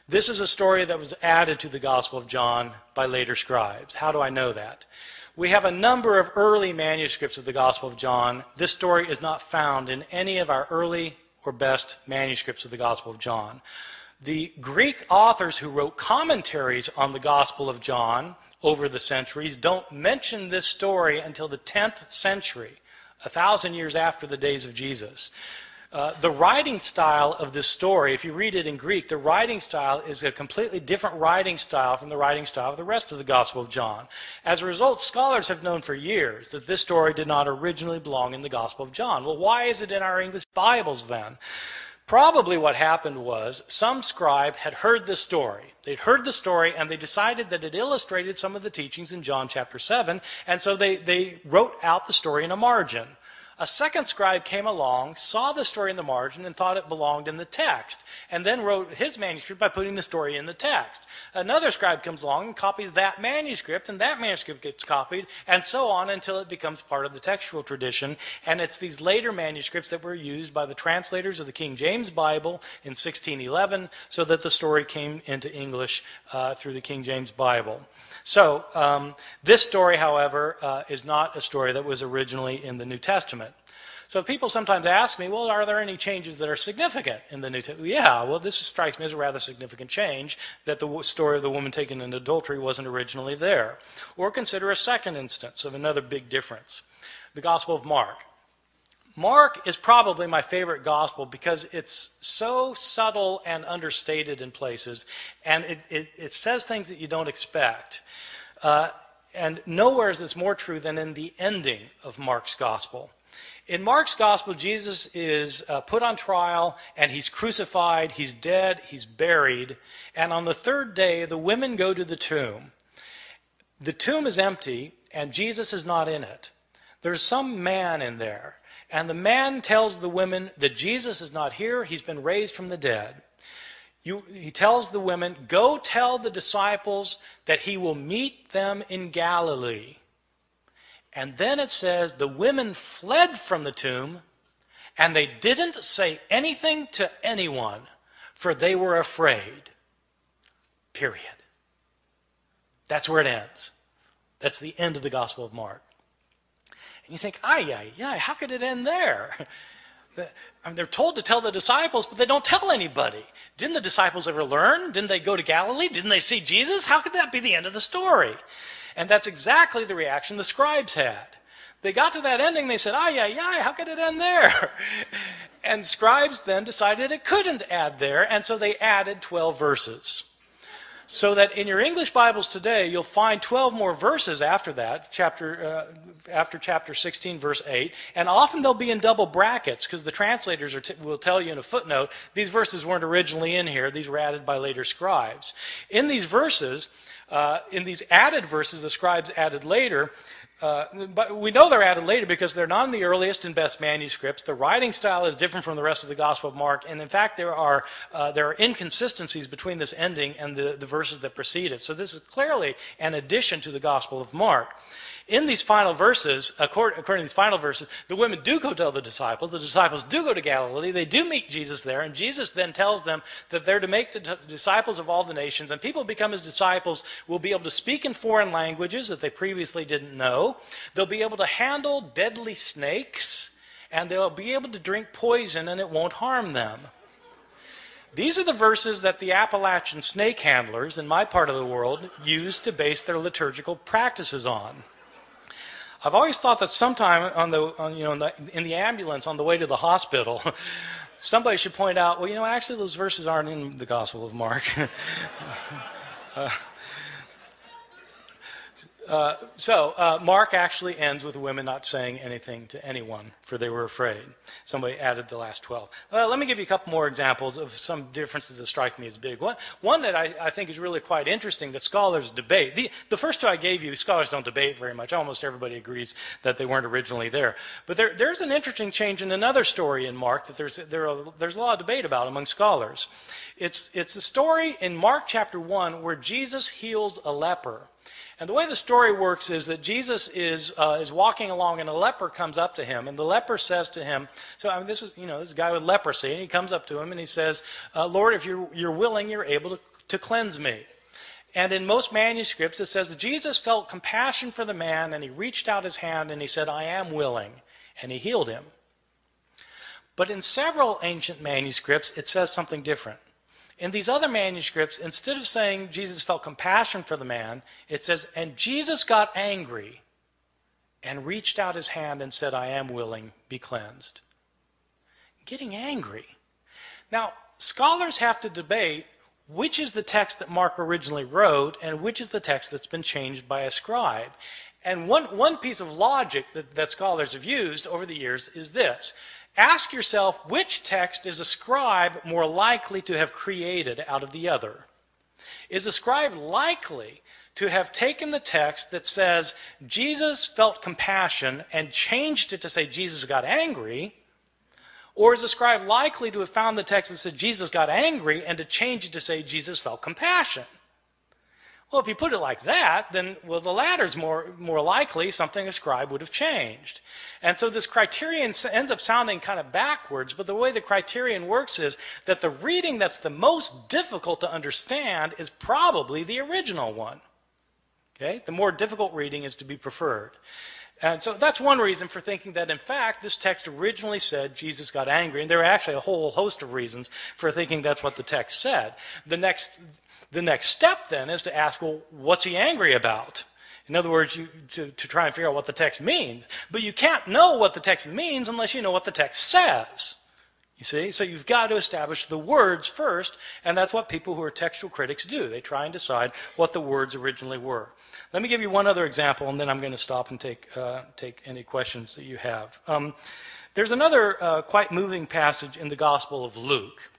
This is a story that was added to the Gospel of John by later scribes. How do I know that? We have a number of early manuscripts of the Gospel of John. This story is not found in any of our early or best manuscripts of the Gospel of John. The Greek authors who wrote commentaries on the Gospel of John over the centuries don't mention this story until the 10th century, 1,000 years after the days of Jesus. The writing style of this story, if you read it in Greek, the writing style is a completely different writing style from the writing style of the rest of the Gospel of John. As a result, scholars have known for years that this story did not originally belong in the Gospel of John. Well, why is it in our English Bibles then? Probably what happened was some scribe had heard this story. They'd heard the story and they decided that it illustrated some of the teachings in John chapter 7, and so they wrote out the story in a margin. A second scribe came along, saw the story in the margin, and thought it belonged in the text, and then wrote his manuscript by putting the story in the text. Another scribe comes along and copies that manuscript, and that manuscript gets copied, and so on until it becomes part of the textual tradition. And it's these later manuscripts that were used by the translators of the King James Bible in 1611, so that the story came into English through the King James Bible. So this story, however, is not a story that was originally in the New Testament. So people sometimes ask me, well, are there any changes that are significant in the New Testament? Yeah, well, this strikes me as a rather significant change, that the story of the woman taken in adultery wasn't originally there. Or consider a second instance of another big difference, the Gospel of Mark. Mark is probably my favorite gospel because it's so subtle and understated in places, and it says things that you don't expect. And nowhere is this more true than in the ending of Mark's gospel. In Mark's gospel, Jesus is put on trial, and he's crucified, he's dead, he's buried, and on the third day, the women go to the tomb. The tomb is empty, and Jesus is not in it. There's some man in there. And the man tells the women that Jesus is not here, he's been raised from the dead. He tells the women, go tell the disciples that he will meet them in Galilee. And then it says the women fled from the tomb, and they didn't say anything to anyone, for they were afraid. Period. That's where it ends. That's the end of the Gospel of Mark. And you think, how could it end there? I mean, they're told to tell the disciples, but they don't tell anybody. Didn't the disciples ever learn? Didn't they go to Galilee? Didn't they see Jesus? How could that be the end of the story? And that's exactly the reaction the scribes had. They got to that ending, they said, how could it end there? And scribes then decided it couldn't add there, and so they added 12 verses. So that in your English Bibles today, you'll find 12 more verses after that, after chapter 16, verse 8, and often they'll be in double brackets, because the translators will tell you in a footnote, these verses weren't originally in here, these were added by later scribes. In these verses, in these added verses the scribes added later, but we know they're added later because they're not in the earliest and best manuscripts. The writing style is different from the rest of the Gospel of Mark, and in fact there are inconsistencies between this ending and the verses that precede it. So this is clearly an addition to the Gospel of Mark. In these final verses, according to these final verses, the women do go tell the disciples do go to Galilee, they do meet Jesus there, and Jesus then tells them that they're to make disciples of all the nations, and people who become his disciples will be able to speak in foreign languages that they previously didn't know. They'll be able to handle deadly snakes, and they'll be able to drink poison and it won't harm them. These are the verses that the Appalachian snake handlers in my part of the world use to base their liturgical practices on. I've always thought that sometime in the ambulance on the way to the hospital, somebody should point out, well, actually those verses aren't in the Gospel of Mark. Mark actually ends with the women not saying anything to anyone, for they were afraid. Somebody added the last 12. Let me give you a couple more examples of some differences that strike me as big. One that I think is really quite interesting that scholars debate. The first two I gave you, scholars don't debate very much. Almost everybody agrees that they weren't originally there. But there's an interesting change in another story in Mark that there's a lot of debate about among scholars. It's a story in Mark chapter 1 where Jesus heals a leper. And the way the story works is that Jesus is walking along, and a leper comes up to him, and the leper says to him, this is a guy with leprosy, and he comes up to him and he says, Lord, if you're willing, you're able to cleanse me. And in most manuscripts it says that Jesus felt compassion for the man, and he reached out his hand and he said, I am willing, and he healed him. But in several ancient manuscripts it says something different. In these other manuscripts, instead of saying Jesus felt compassion for the man, it says, and Jesus got angry and reached out his hand and said, I am willing, be cleansed. Getting angry. Now, scholars have to debate which is the text that Mark originally wrote and which is the text that's been changed by a scribe. And one piece of logic that scholars have used over the years is this. Ask yourself, which text is a scribe more likely to have created out of the other? Is a scribe likely to have taken the text that says Jesus felt compassion and changed it to say Jesus got angry? Or is a scribe likely to have found the text that said Jesus got angry and to change it to say Jesus felt compassion? Well, if you put it like that, then, the latter's more likely something a scribe would have changed. And so this criterion ends up sounding kind of backwards, but the way the criterion works is that the reading that's the most difficult to understand is probably the original one. Okay? The more difficult reading is to be preferred. And so that's one reason for thinking that, in fact, this text originally said Jesus got angry, and there are actually a whole host of reasons for thinking that's what the text said. The next step, then, is to ask, well, what's he angry about? In other words, to try and figure out what the text means. But you can't know what the text means unless you know what the text says. You see? So you've got to establish the words first, and that's what people who are textual critics do. They try and decide what the words originally were. Let me give you one other example, and then I'm going to stop and take any questions that you have. There's another quite moving passage in the Gospel of Luke.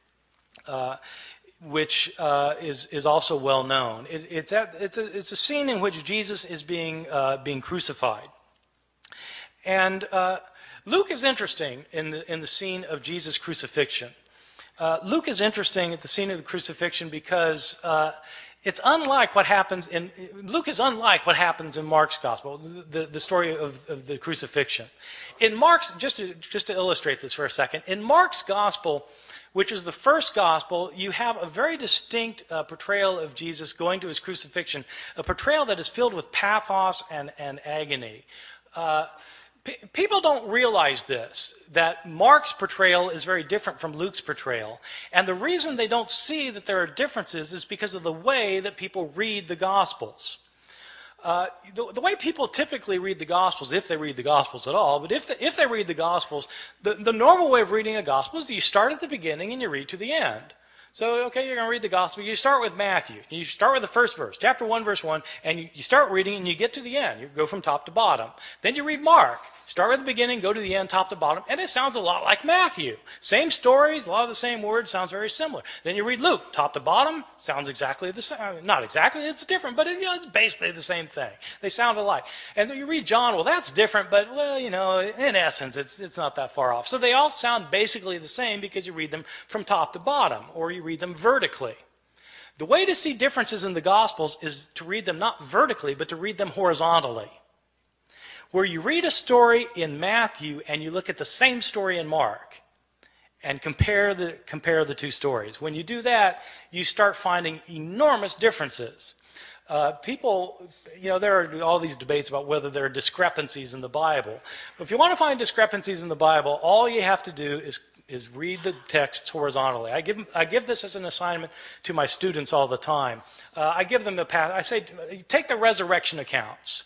Which is also well known. It's a scene in which Jesus is being crucified, and Luke is interesting in the scene of Jesus' crucifixion. Luke is interesting at the scene of the crucifixion because it's unlike what happens in Luke is unlike what happens in Mark's gospel, the story of the crucifixion. In Mark's, just to illustrate this for a second, in Mark's gospel, which is the first gospel, you have a very distinct portrayal of Jesus going to his crucifixion, a portrayal that is filled with pathos and agony. People don't realize this, that Mark's portrayal is very different from Luke's portrayal. And the reason they don't see that there are differences is because of the way that people read the Gospels. The way people typically read the Gospels, if they read the Gospels at all, but if they read the Gospels, the normal way of reading a Gospel is you start at the beginning and you read to the end. So, okay, you're going to read the Gospel. You start with Matthew. You start with the first verse, chapter 1, verse 1, and you start reading and you get to the end. You go from top to bottom. Then you read Mark. Start with the beginning, go to the end, top to bottom, and it sounds a lot like Matthew. Same stories, a lot of the same words, sounds very similar. Then you read Luke, top to bottom, sounds exactly the same. Not exactly, it's different, but it's basically the same thing. They sound alike. And then you read John, well, that's different, but, in essence, it's not that far off. So they all sound basically the same because you read them from top to bottom, or you read them vertically. The way to see differences in the Gospels is to read them not vertically, but to read them horizontally. Where you read a story in Matthew and you look at the same story in Mark and compare the two stories. When you do that, you start finding enormous differences. People, there are all these debates about whether there are discrepancies in the Bible. But if you want to find discrepancies in the Bible, all you have to do is read the texts horizontally. I give this as an assignment to my students all the time. I give them I say, take the resurrection accounts.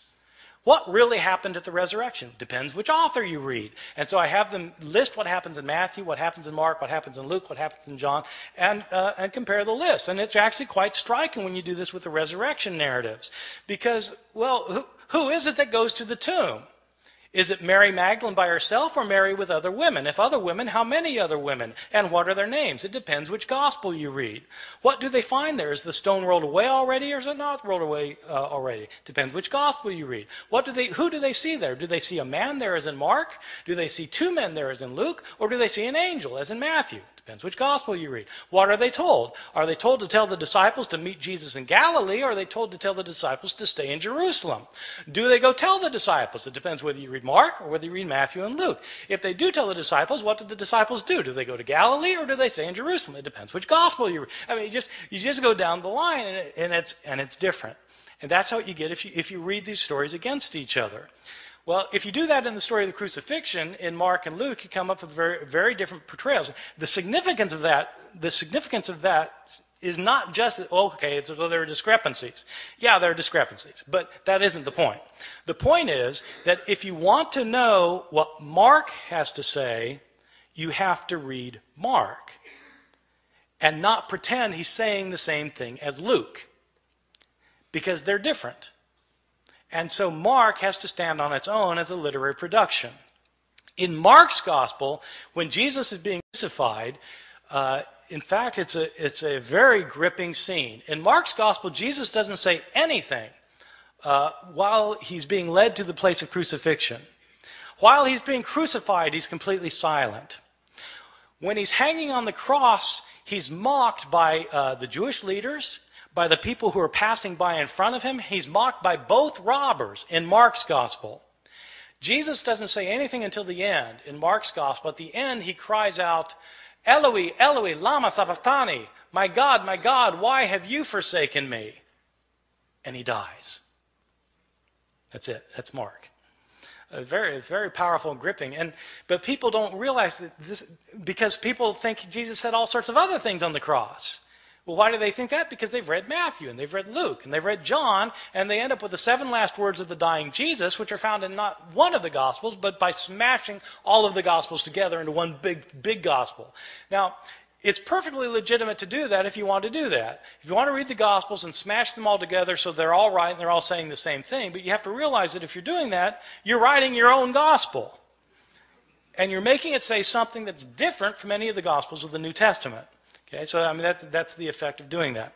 What really happened at the resurrection? Depends which author you read. And so I have them list what happens in Matthew, what happens in Mark, what happens in Luke, what happens in John, and compare the list. And it's actually quite striking when you do this with the resurrection narratives. Because, well, who is it that goes to the tomb? Is it Mary Magdalene by herself or Mary with other women? If other women, how many other women? And what are their names? It depends which gospel you read. What do they find there? Is the stone rolled away already or is it not rolled away already? Depends which gospel you read. Who do they see there? Do they see a man there as in Mark? Do they see two men there as in Luke? Or do they see an angel as in Matthew? Depends which gospel you read. What are they told? Are they told to tell the disciples to meet Jesus in Galilee, or are they told to tell the disciples to stay in Jerusalem? Do they go tell the disciples? It depends whether you read Mark or whether you read Matthew and Luke. If they do tell the disciples, what do the disciples do? Do they go to Galilee, or do they stay in Jerusalem? It depends which gospel you read. I mean, you just go down the line, and it's different. And that's how you get if you read these stories against each other. Well, if you do that in the story of the crucifixion in Mark and Luke, you come up with very, very different portrayals. The significance of that is not just, okay, so there are discrepancies. Yeah, there are discrepancies, but that isn't the point. The point is that if you want to know what Mark has to say, you have to read Mark and not pretend he's saying the same thing as Luke, because they're different. And so Mark has to stand on its own as a literary production. In Mark's gospel, when Jesus is being crucified, in fact, it's a very gripping scene. In Mark's gospel, Jesus doesn't say anything while he's being led to the place of crucifixion. While he's being crucified, he's completely silent. When he's hanging on the cross, he's mocked by the Jewish leaders, by the people who are passing by in front of him. He's mocked by both robbers in Mark's gospel. Jesus doesn't say anything until the end in Mark's gospel. At the end, he cries out, Eloi, Eloi, lama sabachthani, my God, why have you forsaken me? And he dies. That's it. That's Mark. Very, very powerful and gripping. But people don't realize that this, because people think Jesus said all sorts of other things on the cross. Well, why do they think that? Because they've read Matthew, and they've read Luke, and they've read John, and they end up with the 7 last words of the dying Jesus, which are found in not one of the Gospels, but by smashing all of the Gospels together into one big Gospel. Now, it's perfectly legitimate to do that if you want to do that. If you want to read the Gospels and smash them all together so they're all right and they're all saying the same thing, but you have to realize that if you're doing that, you're writing your own Gospel. And you're making it say something that's different from any of the Gospels of the New Testament. Okay, so I mean that's the effect of doing that.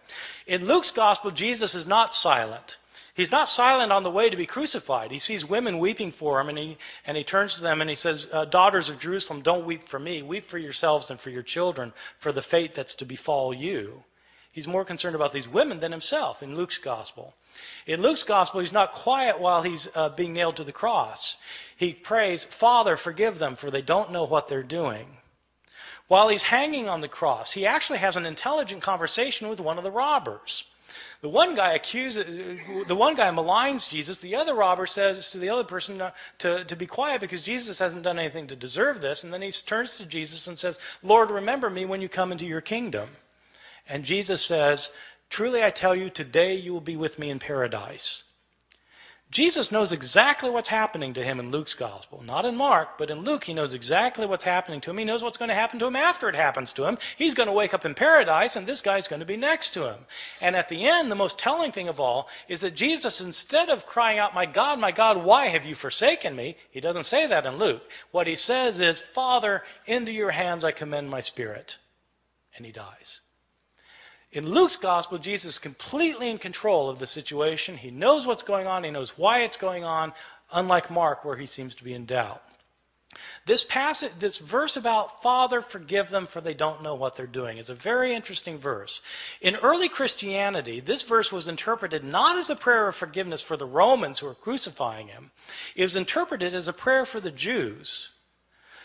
In Luke's gospel, Jesus is not silent. He's not silent on the way to be crucified. He sees women weeping for him, and he turns to them and he says, daughters of Jerusalem, don't weep for me. Weep for yourselves and for your children, for the fate that's to befall you. He's more concerned about these women than himself in Luke's gospel. In Luke's gospel, he's not quiet while he's being nailed to the cross. He prays, Father, forgive them, for they don't know what they're doing. While he's hanging on the cross, he actually has an intelligent conversation with one of the robbers. The one guy maligns Jesus. The other robber says to the other person to be quiet because Jesus hasn't done anything to deserve this. And then he turns to Jesus and says, Lord, remember me when you come into your kingdom. And Jesus says, truly I tell you, today you will be with me in paradise. Jesus knows exactly what's happening to him in Luke's gospel. Not in Mark, but in Luke, he knows exactly what's happening to him. He knows what's going to happen to him after it happens to him. He's going to wake up in paradise, and this guy's going to be next to him. And at the end, the most telling thing of all is that Jesus, instead of crying out, my God, why have you forsaken me? He doesn't say that in Luke. What he says is, Father, into your hands I commend my spirit. And he dies. In Luke's gospel, Jesus is completely in control of the situation. He knows what's going on. He knows why it's going on, unlike Mark, where he seems to be in doubt. This verse about Father, forgive them, for they don't know what they're doing, is a very interesting verse. In early Christianity, this verse was interpreted not as a prayer of forgiveness for the Romans who were crucifying him. It was interpreted as a prayer for the Jews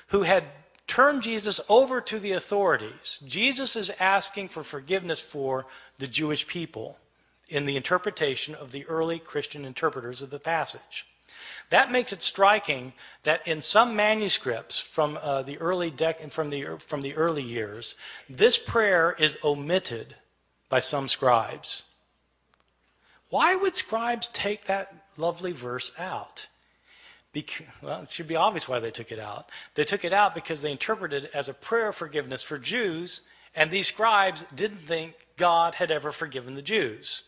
who had turn Jesus over to the authorities. Jesus is asking for forgiveness for the Jewish people in the interpretation of the early Christian interpreters of the passage. That makes it striking that in some manuscripts from the early years, this prayer is omitted by some scribes. Why would scribes take that lovely verse out? Well, it should be obvious why they took it out. They took it out because they interpreted it as a prayer of forgiveness for Jews, and these scribes didn't think God had ever forgiven the Jews.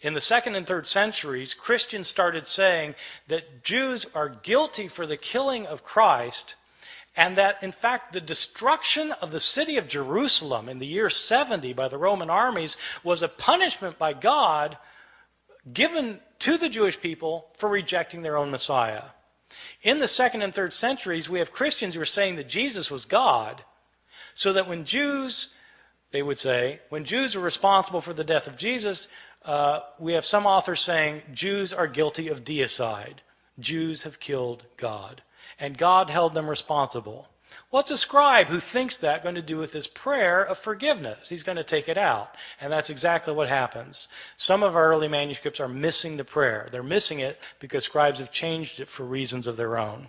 In the 2nd and 3rd centuries, Christians started saying that Jews are guilty for the killing of Christ, and that, in fact, the destruction of the city of Jerusalem in the year 70 by the Roman armies was a punishment by God given to the Jewish people for rejecting their own Messiah. In the 2nd and 3rd centuries, we have Christians who are saying that Jesus was God, so that when Jews, they would say, when Jews were responsible for the death of Jesus, we have some authors saying Jews are guilty of deicide. Jews have killed God, and God held them responsible. What's a scribe who thinks that going to do with his prayer of forgiveness? He's going to take it out, and that's exactly what happens. Some of our early manuscripts are missing the prayer. They're missing it because scribes have changed it for reasons of their own.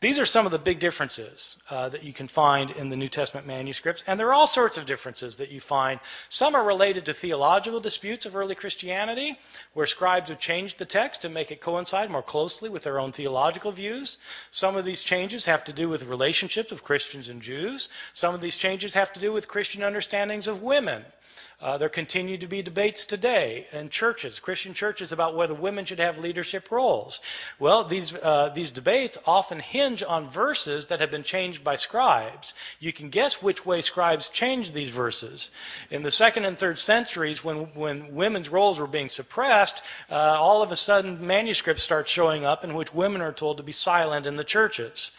These are some of the big differences that you can find in the New Testament manuscripts, and there are all sorts of differences that you find. Some are related to theological disputes of early Christianity, where scribes have changed the text to make it coincide more closely with their own theological views. Some of these changes have to do with relationships of Christians and Jews. Some of these changes have to do with Christian understandings of women. There continue to be debates today in churches, Christian churches, about whether women should have leadership roles. Well, these debates often hinge on verses that have been changed by scribes. You can guess which way scribes changed these verses. In the 2nd and 3rd centuries, when women's roles were being suppressed, all of a sudden manuscripts start showing up in which women are told to be silent in the churches.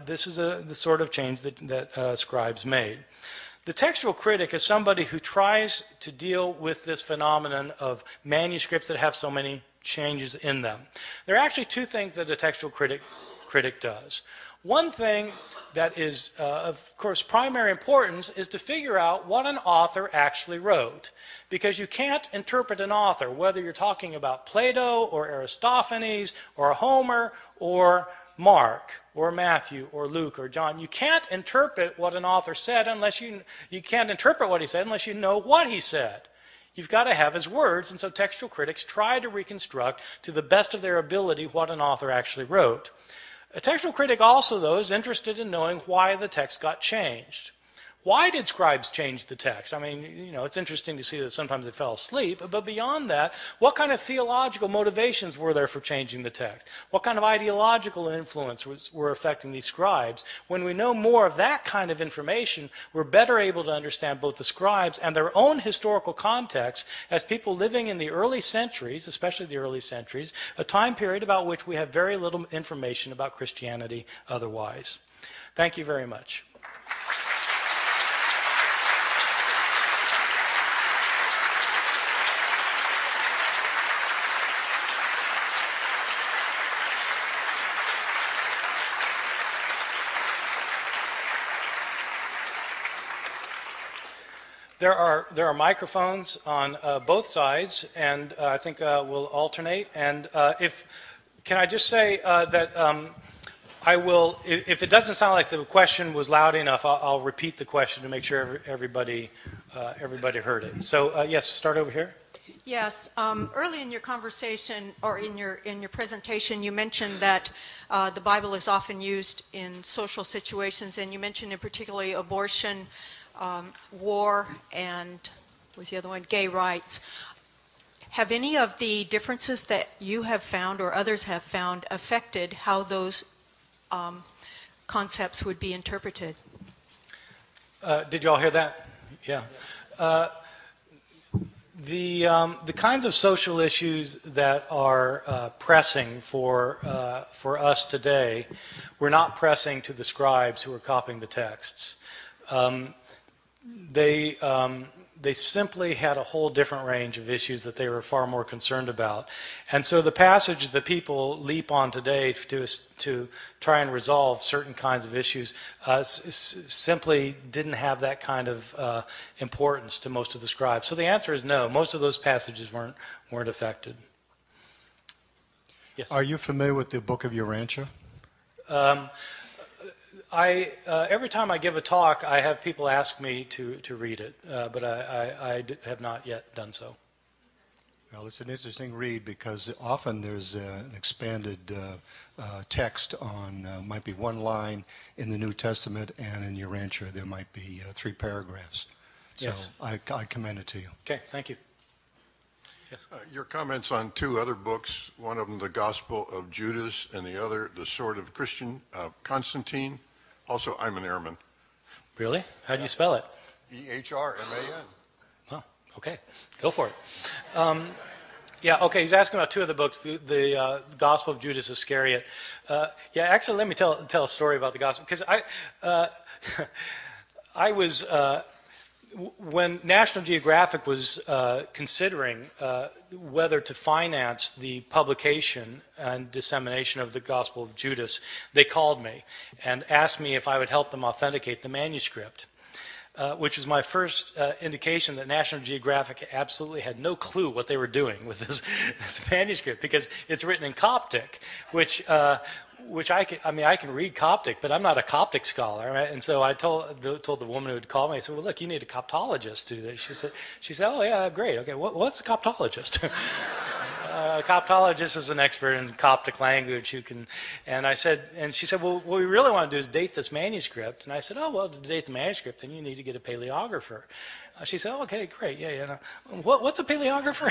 This is the sort of change that scribes made. The textual critic is somebody who tries to deal with this phenomenon of manuscripts that have so many changes in them. There are actually two things that a textual critic does. One thing that is, of course, primary importance is to figure out what an author actually wrote. Because you can't interpret an author, whether you're talking about Plato or Aristophanes or Homer or Mark or Matthew or Luke or John. You can't interpret what an author said unless you can't interpret what he said unless you know what he said. You've got to have his words, and so textual critics try to reconstruct to the best of their ability what an author actually wrote. A textual critic also, though, is interested in knowing why the text got changed. Why did scribes change the text? I mean, it's interesting to see that sometimes they fell asleep, but beyond that, what kind of theological motivations were there for changing the text? What kind of ideological influence were affecting these scribes? When we know more of that kind of information, we're better able to understand both the scribes and their own historical context as people living in the early centuries, especially the early centuries, a time period about which we have very little information about Christianity otherwise. Thank you very much. There are microphones on both sides, and I think we'll alternate. And can I just say that I will, if it doesn't sound like the question was loud enough, I'll repeat the question to make sure everybody heard it. So yes, start over here. Yes. Early in your conversation or in your presentation, you mentioned that the Bible is often used in social situations, and you mentioned in particularly abortion, war, and what was the other one? Gay rights. Have any of the differences that you have found or others have found affected how those concepts would be interpreted? Did you all hear that? Yeah. The kinds of social issues that are pressing for us today were not pressing to the scribes who were copying the texts. They simply had a whole different range of issues that they were far more concerned about. And so the passages that people leap on today to try and resolve certain kinds of issues simply didn't have that kind of importance to most of the scribes. So the answer is no. Most of those passages weren't affected. Yes? Are you familiar with the Book of Urantia? Every time I give a talk, I have people ask me to read it, but I have not yet done so. Well, it's an interesting read because often there's an expanded text on, might be one line in the New Testament, and in Urantia there might be 3 paragraphs. So Yes. I commend it to you. Okay, thank you. Yes. Your comments on 2 other books, one of them The Gospel of Judas and the other The Sword of Christian, Constantine. Also, I'm an Ehrman. Really? How do you spell it? Ehrman. Oh, okay. Go for it. Yeah, okay, he's asking about 2 of the books, the Gospel of Judas Iscariot. Yeah, actually, let me tell a story about the Gospel, because I was, when National Geographic was considering whether to finance the publication and dissemination of the Gospel of Judas, they called me and asked me if I would help them authenticate the manuscript. Which was my first indication that National Geographic absolutely had no clue what they were doing with this manuscript, because it's written in Coptic, which I can read Coptic, but I'm not a Coptic scholar, right? And so I told the woman who had called me, I said, well, look, you need a Coptologist to do this. She said, oh yeah, great, okay, what's a Coptologist? A Coptologist is an expert in Coptic language who can, and she said, well, what we really want to do is date this manuscript. And I said, oh, well, to date the manuscript, then you need to get a paleographer. She said, oh, okay, great, yeah. What's a paleographer?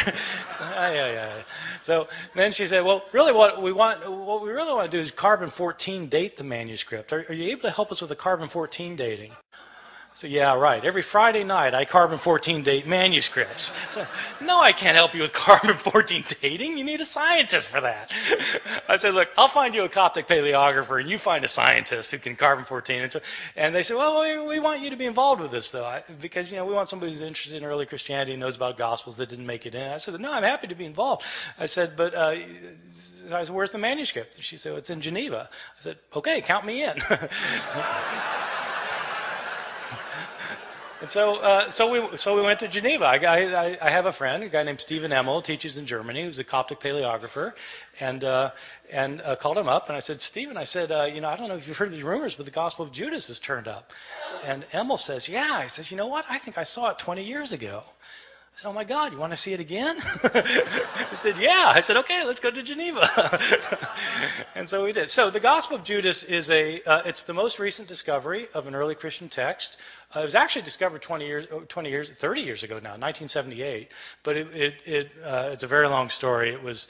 Yeah. So then she said, well, really what we really want to do is carbon-14 date the manuscript. Are you able to help us with the carbon-14 dating? So yeah, right. Every Friday night I carbon-14 date manuscripts. So, no, I can't help you with carbon-14 dating. You need a scientist for that. I said, look, I'll find you a Coptic paleographer and you find a scientist who can carbon-14. And they said, well, we want you to be involved with this though, because we want somebody who's interested in early Christianity and knows about Gospels that didn't make it in. I said, no, I'm happy to be involved. I said, but I said, where's the manuscript? She said, well, it's in Geneva. I said, okay, count me in. And so we went to Geneva. I have a friend, a guy named Stephen Emmel, teaches in Germany, who's a Coptic paleographer, and called him up. And I said, Stephen, I don't know if you've heard these rumors, but the Gospel of Judas has turned up. And Emmel says, yeah. He says, you know what? I think I saw it 20 years ago. I said, oh my God, you want to see it again? I said, yeah. I said, okay, let's go to Geneva. And so we did. So the Gospel of Judas is it's the most recent discovery of an early Christian text. It was actually discovered 30 years ago now, 1978. But it's a very long story. It was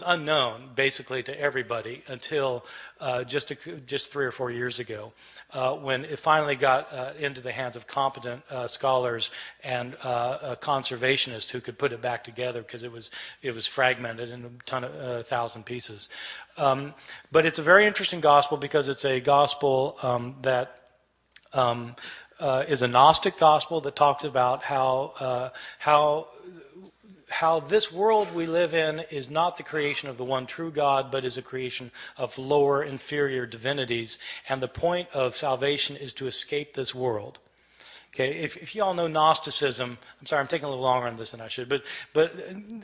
unknown basically to everybody until just 3 or 4 years ago, when it finally got into the hands of competent scholars and conservationists who could put it back together, because it was fragmented in 1,000 pieces. But it's a very interesting gospel because it's a gospel that is a Gnostic gospel that talks about how this world we live in is not the creation of the one true God, but is a creation of lower, inferior divinities. And the point of salvation is to escape this world. Okay, if you all know Gnosticism, I'm sorry, I'm taking a little longer on this than I should, but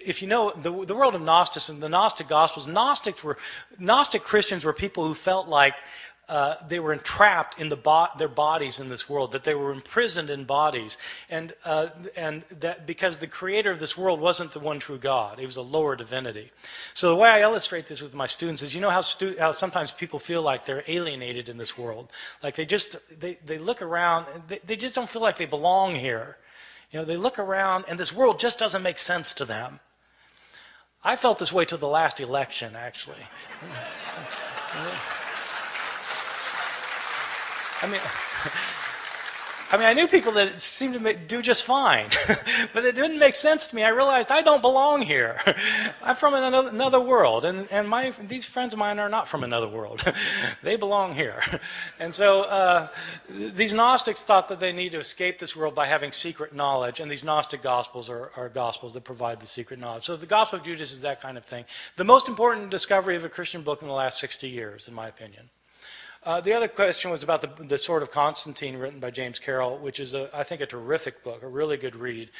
if you know the world of Gnosticism, the Gnostic Gospels, Gnostic Christians were people who felt like they were entrapped in their bodies in this world, that they were imprisoned in bodies, and that because the creator of this world wasn't the one true God, it was a lower divinity. So the way I illustrate this with my students is, how sometimes people feel like they're alienated in this world, like they look around, they just don't feel like they belong here. They look around and this world just doesn't make sense to them. I felt this way till the last election, actually. I knew people that seemed to do just fine, but it didn't make sense to me. I realized I don't belong here. I'm from another world, and these friends of mine are not from another world. They belong here. And so these Gnostics thought that they need to escape this world by having secret knowledge, and these Gnostic Gospels are Gospels that provide the secret knowledge. So the Gospel of Judas is that kind of thing. The most important discovery of a Christian book in the last 60 years, in my opinion. The other question was about the Sword of Constantine, written by James Carroll, which is, I think, a terrific book, a really good read,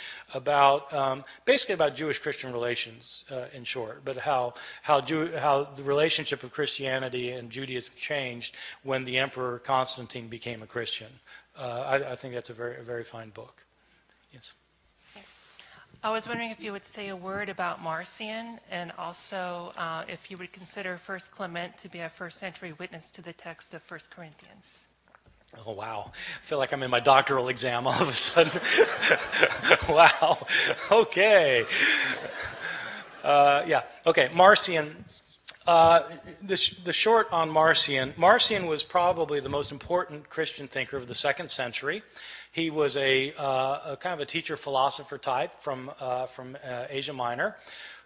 basically about Jewish-Christian relations, in short, but how the relationship of Christianity and Judaism changed when the Emperor Constantine became a Christian. I think that's a very fine book. Yes. I was wondering if you would say a word about Marcion, and also if you would consider First Clement to be a first-century witness to the text of 1 Corinthians. Oh, wow. I feel like I'm in my doctoral exam all of a sudden. Wow. Okay. Yeah. Okay. Marcion. The short on Marcion. Marcion was probably the most important Christian thinker of the 2nd century. He was a kind of a teacher-philosopher type from Asia Minor,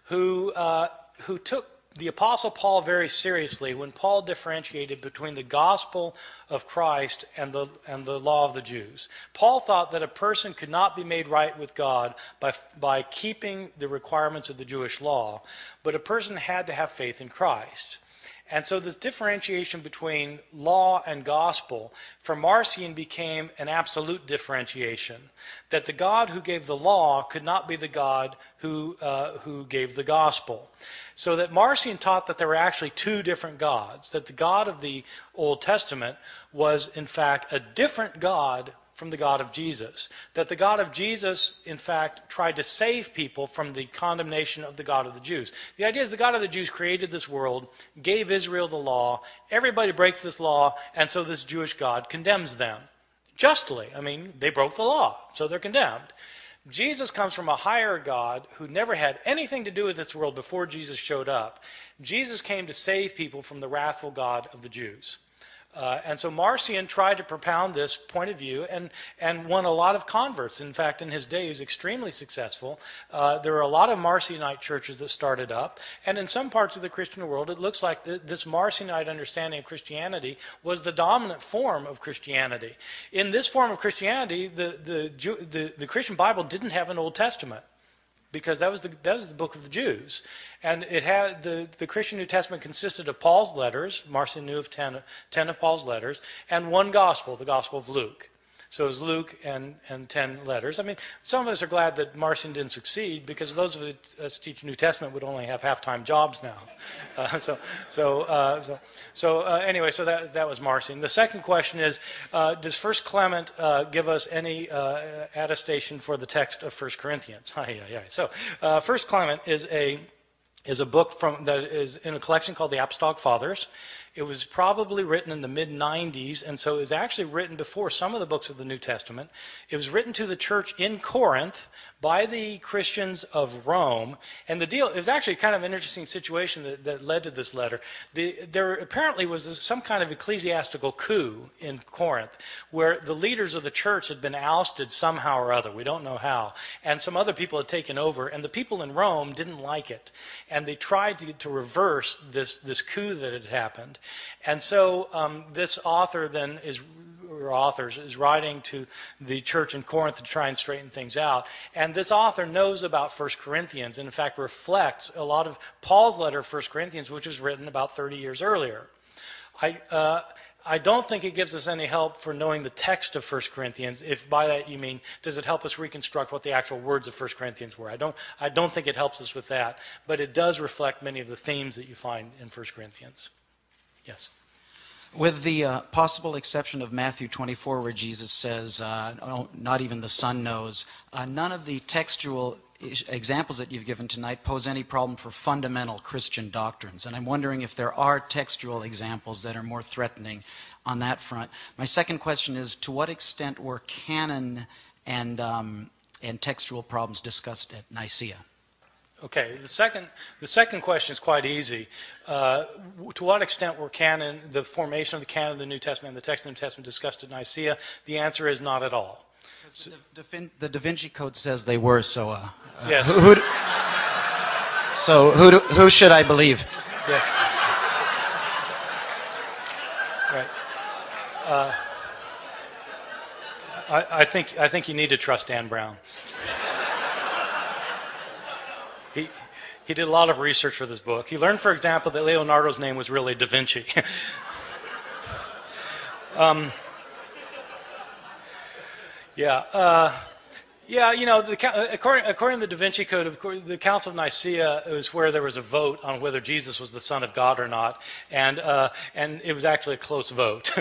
who took the Apostle Paul very seriously when Paul differentiated between the gospel of Christ and the law of the Jews. Paul thought that a person could not be made right with God by keeping the requirements of the Jewish law, but a person had to have faith in Christ. And so this differentiation between law and gospel for Marcion became an absolute differentiation, that the God who gave the law could not be the God who gave the gospel. So that Marcion taught that there were actually two different gods, that the God of the Old Testament was in fact a different God from the God of Jesus, that the God of Jesus in fact tried to save people from the condemnation of the God of the Jews. The idea is the God of the Jews created this world, gave Israel the law, everybody breaks this law, and so this Jewish God condemns them. Justly. I mean, they broke the law, so they're condemned. Jesus comes from a higher God who never had anything to do with this world before Jesus showed up. Jesus came to save people from the wrathful God of the Jews. And so Marcion tried to propound this point of view and won a lot of converts. In fact, in his day, he was extremely successful. There were a lot of Marcionite churches that started up. And in some parts of the Christian world, it looks like this Marcionite understanding of Christianity was the dominant form of Christianity. In this form of Christianity, the Christian Bible didn't have an Old Testament, because that was the book of the Jews. And it had the Christian New Testament consisted of Paul's letters. Marcion knew of 10 of Paul's letters, and one gospel, the Gospel of Luke. So it was Luke and 10 letters. I mean, some of us are glad that Marcion didn't succeed, because those of us who teach New Testament would only have half-time jobs now. Anyway, so that was Marcion. The second question is, does First Clement give us any attestation for the text of 1 Corinthians? So First Clement is a book that is in a collection called the Apostolic Fathers. It was probably written in the mid-90s, and so it was actually written before some of the books of the New Testament. It was written to the church in Corinth by the Christians of Rome. And it was actually kind of an interesting situation that led to this letter. There apparently was some kind of ecclesiastical coup in Corinth, where the leaders of the church had been ousted somehow or other. We don't know how. And some other people had taken over, and the people in Rome didn't like it. And they tried to reverse this coup that had happened. And so this author then is writing to the church in Corinth to try and straighten things out. And this author knows about 1 Corinthians, and in fact reflects a lot of Paul's letter of 1 Corinthians, which was written about 30 years earlier. I don't think it gives us any help for knowing the text of 1 Corinthians, if by that you mean, does it help us reconstruct what the actual words of 1 Corinthians were? I don't think it helps us with that, but it does reflect many of the themes that you find in 1 Corinthians. Yes. With the possible exception of Matthew 24, where Jesus says, not even the Son knows, none of the textual examples that you've given tonight pose any problem for fundamental Christian doctrines. And I'm wondering if there are textual examples that are more threatening on that front. My second question is, to what extent were canon and textual problems discussed at Nicaea? Okay, the second question is quite easy. To what extent were the formation of the canon of the New Testament and the text of the New Testament discussed at Nicaea? The answer is not at all. The Da Vinci Code says they were, so yes. Who should I believe? Yes. Right. I think you need to trust Dan Brown. He did a lot of research for this book. He learned, for example, that Leonardo's name was really Da Vinci. Yeah, according to the Da Vinci Code, of course, the Council of Nicaea was where there was a vote on whether Jesus was the Son of God or not, and it was actually a close vote.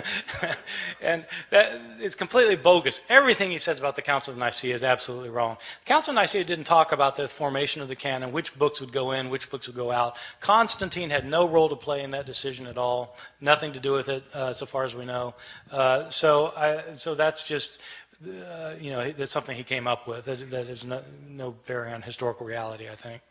And that is completely bogus. Everything he says about the Council of Nicaea is absolutely wrong. The Council of Nicaea didn't talk about the formation of the canon, which books would go in, which books would go out. Constantine had no role to play in that decision at all, nothing to do with it, so far as we know. So that's just... that's something he came up with. That is no bearing on historical reality, I think.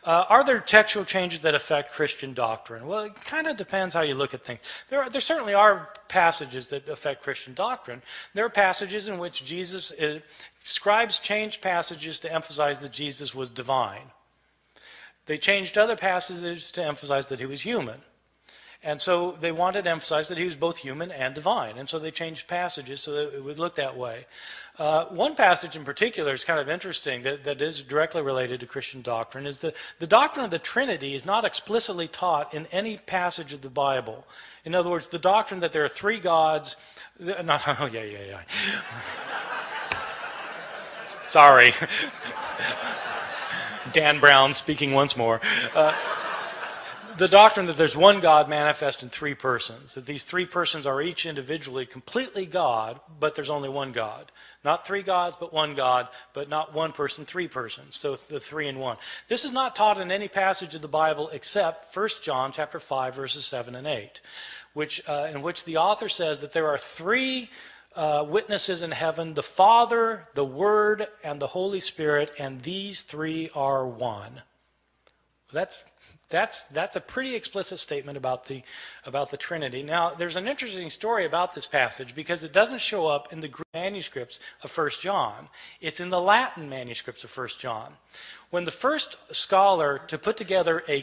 Are there textual changes that affect Christian doctrine? Well, it kind of depends how you look at things. There certainly are passages that affect Christian doctrine. There are passages in which scribes changed passages to emphasize that Jesus was divine. They changed other passages to emphasize that he was human. And so they wanted to emphasize that he was both human and divine. And so they changed passages so that it would look that way. One passage in particular is kind of interesting that is directly related to Christian doctrine, is that the doctrine of the Trinity is not explicitly taught in any passage of the Bible. In other words, the doctrine that there are three gods... yeah. Sorry. Dan Brown speaking once more. The doctrine that there's one God manifest in three persons, that these three persons are each individually completely God, but there's only one God. Not three gods, but one God, but not one person, three persons. So the three in one. This is not taught in any passage of the Bible except 1 John chapter 5, verses 7 and 8, in which the author says that there are three witnesses in heaven, the Father, the Word, and the Holy Spirit, and these three are one. That's a pretty explicit statement about the Trinity. Now, there's an interesting story about this passage because it doesn't show up in the Greek manuscripts of 1 John. It's in the Latin manuscripts of 1 John. When the first scholar to put together a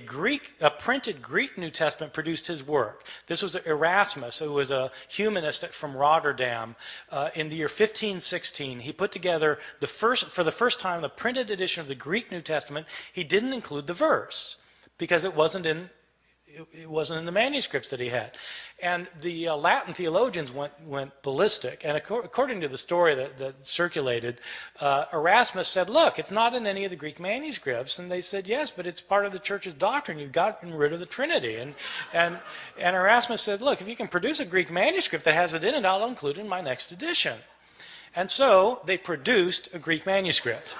printed Greek New Testament produced his work, this was Erasmus, who was a humanist from Rotterdam. In the year 1516, he put together for the first time the printed edition of the Greek New Testament. He didn't include the verse, because it wasn't in the manuscripts that he had. And the Latin theologians went ballistic. And according to the story that circulated, Erasmus said, look, it's not in any of the Greek manuscripts. And they said, yes, but it's part of the church's doctrine. You've gotten rid of the Trinity. And Erasmus said, look, if you can produce a Greek manuscript that has it in it, I'll include it in my next edition. And so they produced a Greek manuscript.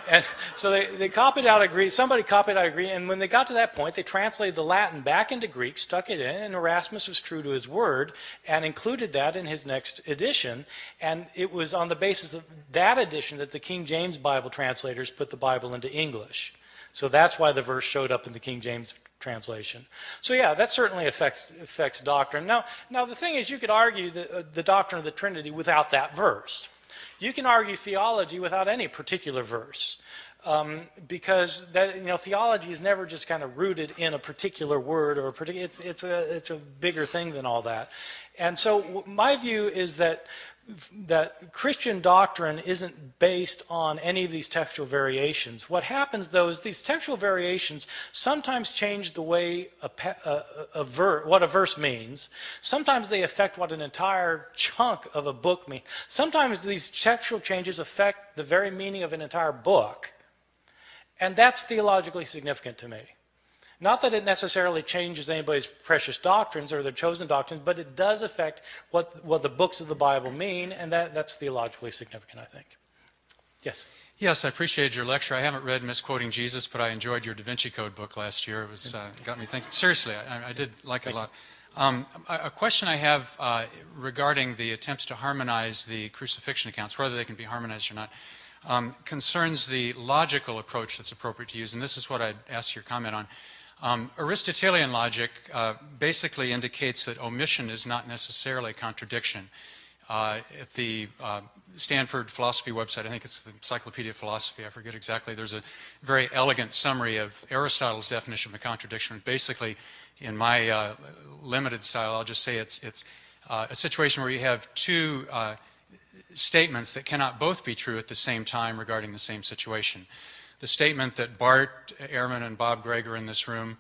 And so they copied out a Greek, somebody copied out a Greek, and when they got to that point, they translated the Latin back into Greek, stuck it in, and Erasmus was true to his word and included that in his next edition. And it was on the basis of that edition that the King James Bible translators put the Bible into English. So that's why the verse showed up in the King James translation. So yeah, that certainly affects doctrine. Now the thing is, you could argue the doctrine of the Trinity without that verse. You can argue theology without any particular verse, because theology is never just kind of rooted in a particular word or it's a bigger thing than all that. And so my view is that Christian doctrine isn't based on any of these textual variations. What happens, though, is these textual variations sometimes change the way what a verse means. Sometimes they affect what an entire chunk of a book means. Sometimes these textual changes affect the very meaning of an entire book. And that's theologically significant to me. Not that it necessarily changes anybody's precious doctrines or their chosen doctrines, but it does affect what the books of the Bible mean, and that's theologically significant, I think. Yes? Yes, I appreciated your lecture. I haven't read Misquoting Jesus, but I enjoyed your Da Vinci Code book last year. It was got me thinking. Seriously, I did like it a lot. A question I have regarding the attempts to harmonize the crucifixion accounts, whether they can be harmonized or not, concerns the logical approach that's appropriate to use, and this is what I'd ask your comment on. Aristotelian logic basically indicates that omission is not necessarily a contradiction. At the Stanford philosophy website, I think it's the Encyclopedia of Philosophy, I forget exactly, there's a very elegant summary of Aristotle's definition of a contradiction. Basically, in my limited style, I'll just say it's a situation where you have two statements that cannot both be true at the same time regarding the same situation. The statement that Bart, Ehrman, and Bob Gregg are in this room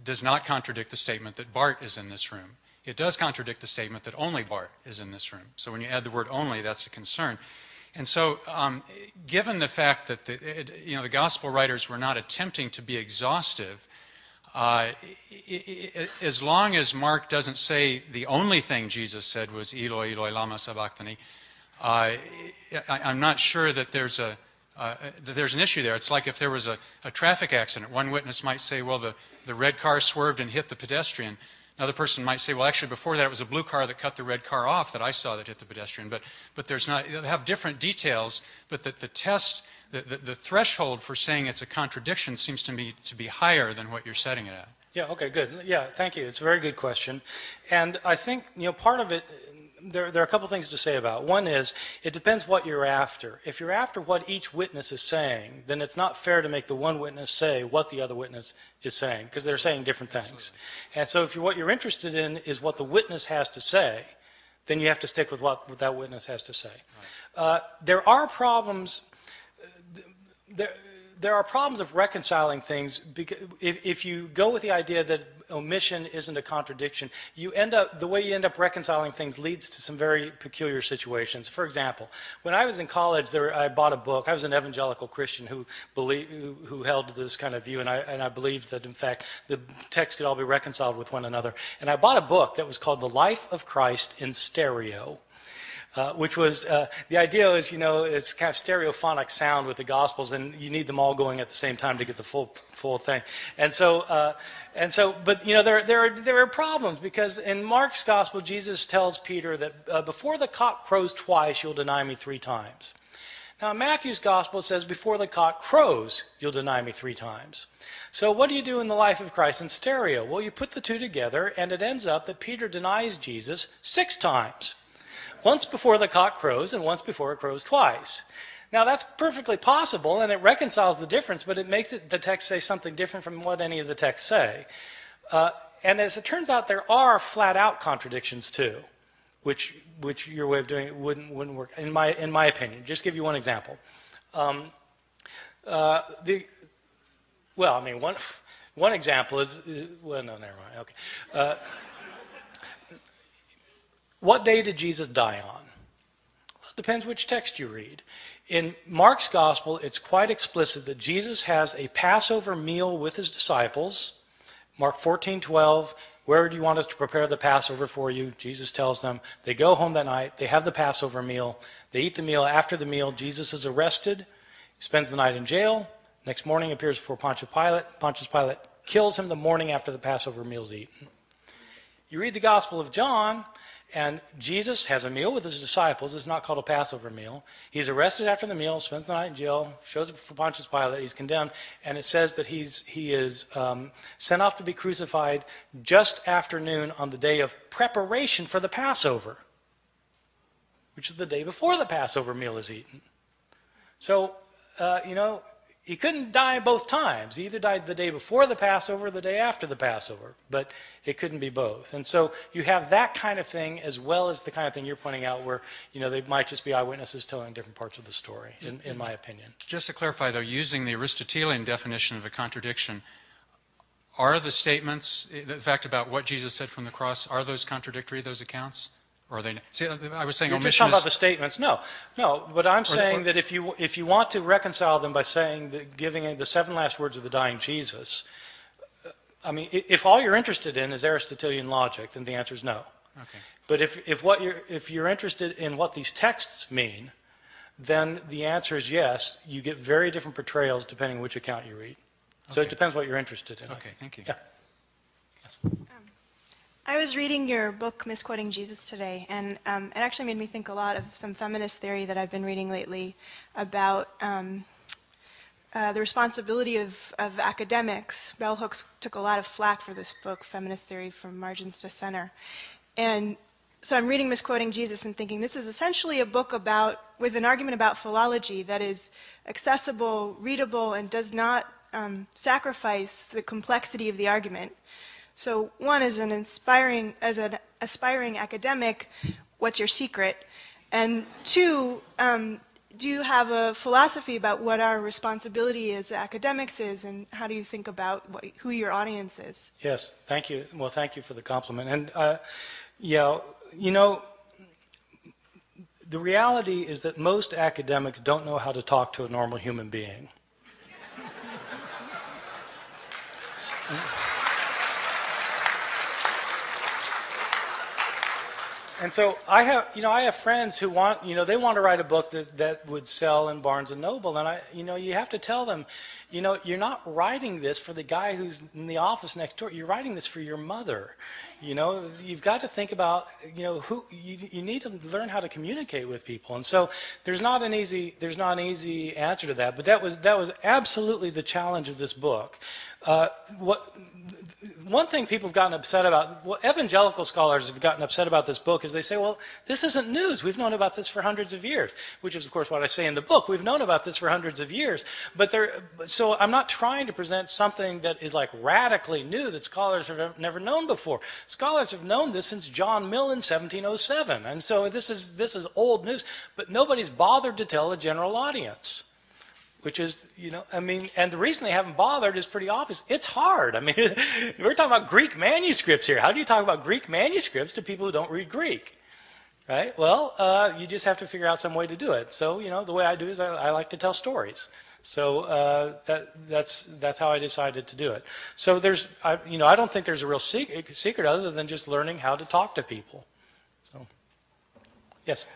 does not contradict the statement that Bart is in this room. it does contradict the statement that only Bart is in this room. So when you add the word only, that's a concern. And so given the fact that the gospel writers were not attempting to be exhaustive, as long as Mark doesn't say the only thing Jesus said was Eloi, Eloi, lama sabachthani, I'm not sure that there's an issue there. It's like if there was a traffic accident. One witness might say, well, the red car swerved and hit the pedestrian. Another person might say, well, actually, before that, it was a blue car that cut the red car off that I saw that hit the pedestrian. But there's not, they'll have different details, but the test, the threshold for saying it's a contradiction seems to me to be higher than what you're setting it at. Yeah, okay, good. Yeah, thank you. It's a very good question. And I think, part of it, there are a couple things to say about. One is, it depends what you're after. If you're after what each witness is saying, then it's not fair to make the one witness say what the other witness is saying, because they're saying different things. Absolutely. And so if what you're interested in is what the witness has to say, then you have to stick with what that witness has to say. Right. There are problems. There are problems of reconciling things, because if you go with the idea that omission isn't a contradiction, the way you end up reconciling things leads to some very peculiar situations. For example, when I was in college, I bought a book. I was an evangelical Christian who held this kind of view, and I believed that, in fact, the texts could all be reconciled with one another. And I bought a book that was called The Life of Christ in Stereo. Which was, the idea is, it's kind of stereophonic sound with the Gospels, and you need them all going at the same time to get the full thing. And so, but there are problems, because in Mark's Gospel, Jesus tells Peter that before the cock crows twice, you'll deny me 3 times. Now, in Matthew's Gospel, it says, before the cock crows, you'll deny me 3 times. So what do you do in the life of Christ in stereo? Well, you put the two together, and it ends up that Peter denies Jesus 6 times. Once before the cock crows and once before it crows twice. Now that's perfectly possible, and it reconciles the difference, but it makes the text say something different from what any of the texts say. And as it turns out, there are flat-out contradictions too, which your way of doing it wouldn't work, in my opinion. Just give you one example. One example is, well, no, never mind. Okay. What day did Jesus die on? Well, it depends which text you read. In Mark's Gospel, it's quite explicit that Jesus has a Passover meal with his disciples. Mark 14:12, where do you want us to prepare the Passover for you? Jesus tells them. They go home that night. They have the Passover meal. They eat the meal. After the meal, Jesus is arrested. He spends the night in jail. Next morning, appears before Pontius Pilate. Pontius Pilate kills him the morning after the Passover meal is eaten. You read the Gospel of John, and Jesus has a meal with his disciples. It's not called a Passover meal. He's arrested after the meal, spends the night in jail, shows up for Pontius Pilate, he's condemned, and it says that he is sent off to be crucified just after noon on the day of preparation for the Passover, which is the day before the Passover meal is eaten. So, he couldn't die both times. He either died the day before the Passover or the day after the Passover, but it couldn't be both. And so you have that kind of thing, as well as the kind of thing you're pointing out where, they might just be eyewitnesses telling different parts of the story, in my opinion. Just to clarify, though, using the Aristotelian definition of a contradiction, are the statements, the fact about what Jesus said from the cross, are those contradictory, those accounts? Or are they? See, I was saying You're omission just talking about the statements. No. But I'm saying that if you want to reconcile them by saying giving the 7 last words of the dying Jesus, if all you're interested in is Aristotelian logic, then the answer is no. Okay. But if you're interested in what these texts mean, then the answer is yes. You get very different portrayals depending on which account you read. So it depends what you're interested in. Okay. Thank you. Yeah. Yes. I was reading your book, Misquoting Jesus, today, and it actually made me think a lot of some feminist theory that I've been reading lately about the responsibility of academics. Bell Hooks took a lot of flack for this book, Feminist Theory from Margins to Center. And so I'm reading Misquoting Jesus and thinking this is essentially a book with an argument about philology that is accessible, readable, and does not sacrifice the complexity of the argument. So one, as an aspiring academic, what's your secret? And 2, do you have a philosophy about what our responsibility as academics is, and how do you think about who your audience is? Yes, thank you. Well, thank you for the compliment. And, yeah, you know, the reality is that most academics don't know how to talk to a normal human being. And so I have friends who want, they want to write a book that would sell in Barnes and Noble, and you have to tell them, you're not writing this for the guy who's in the office next door. You're writing this for your mother. You've got to think about, who you need to learn how to communicate with people. And so there's not an easy answer to that, but that was absolutely the challenge of this book. One thing people have gotten upset about, evangelical scholars have gotten upset about this book, is they say, well, this isn't news. We've known about this for hundreds of years, which is, of course, what I say in the book. We've known about this for hundreds of years. So I'm not trying to present something that is like radically new that scholars have never known before. Scholars have known this since John Mill in 1707. And so this is old news, but nobody's bothered to tell the general audience. Which is, and the reason they haven't bothered is pretty obvious. It's hard. We're talking about Greek manuscripts here. How do you talk about Greek manuscripts to people who don't read Greek? Right? Well, you just have to figure out some way to do it. So, the way I do is I like to tell stories. So that's how I decided to do it. So I don't think there's a real secret other than just learning how to talk to people. So, yes?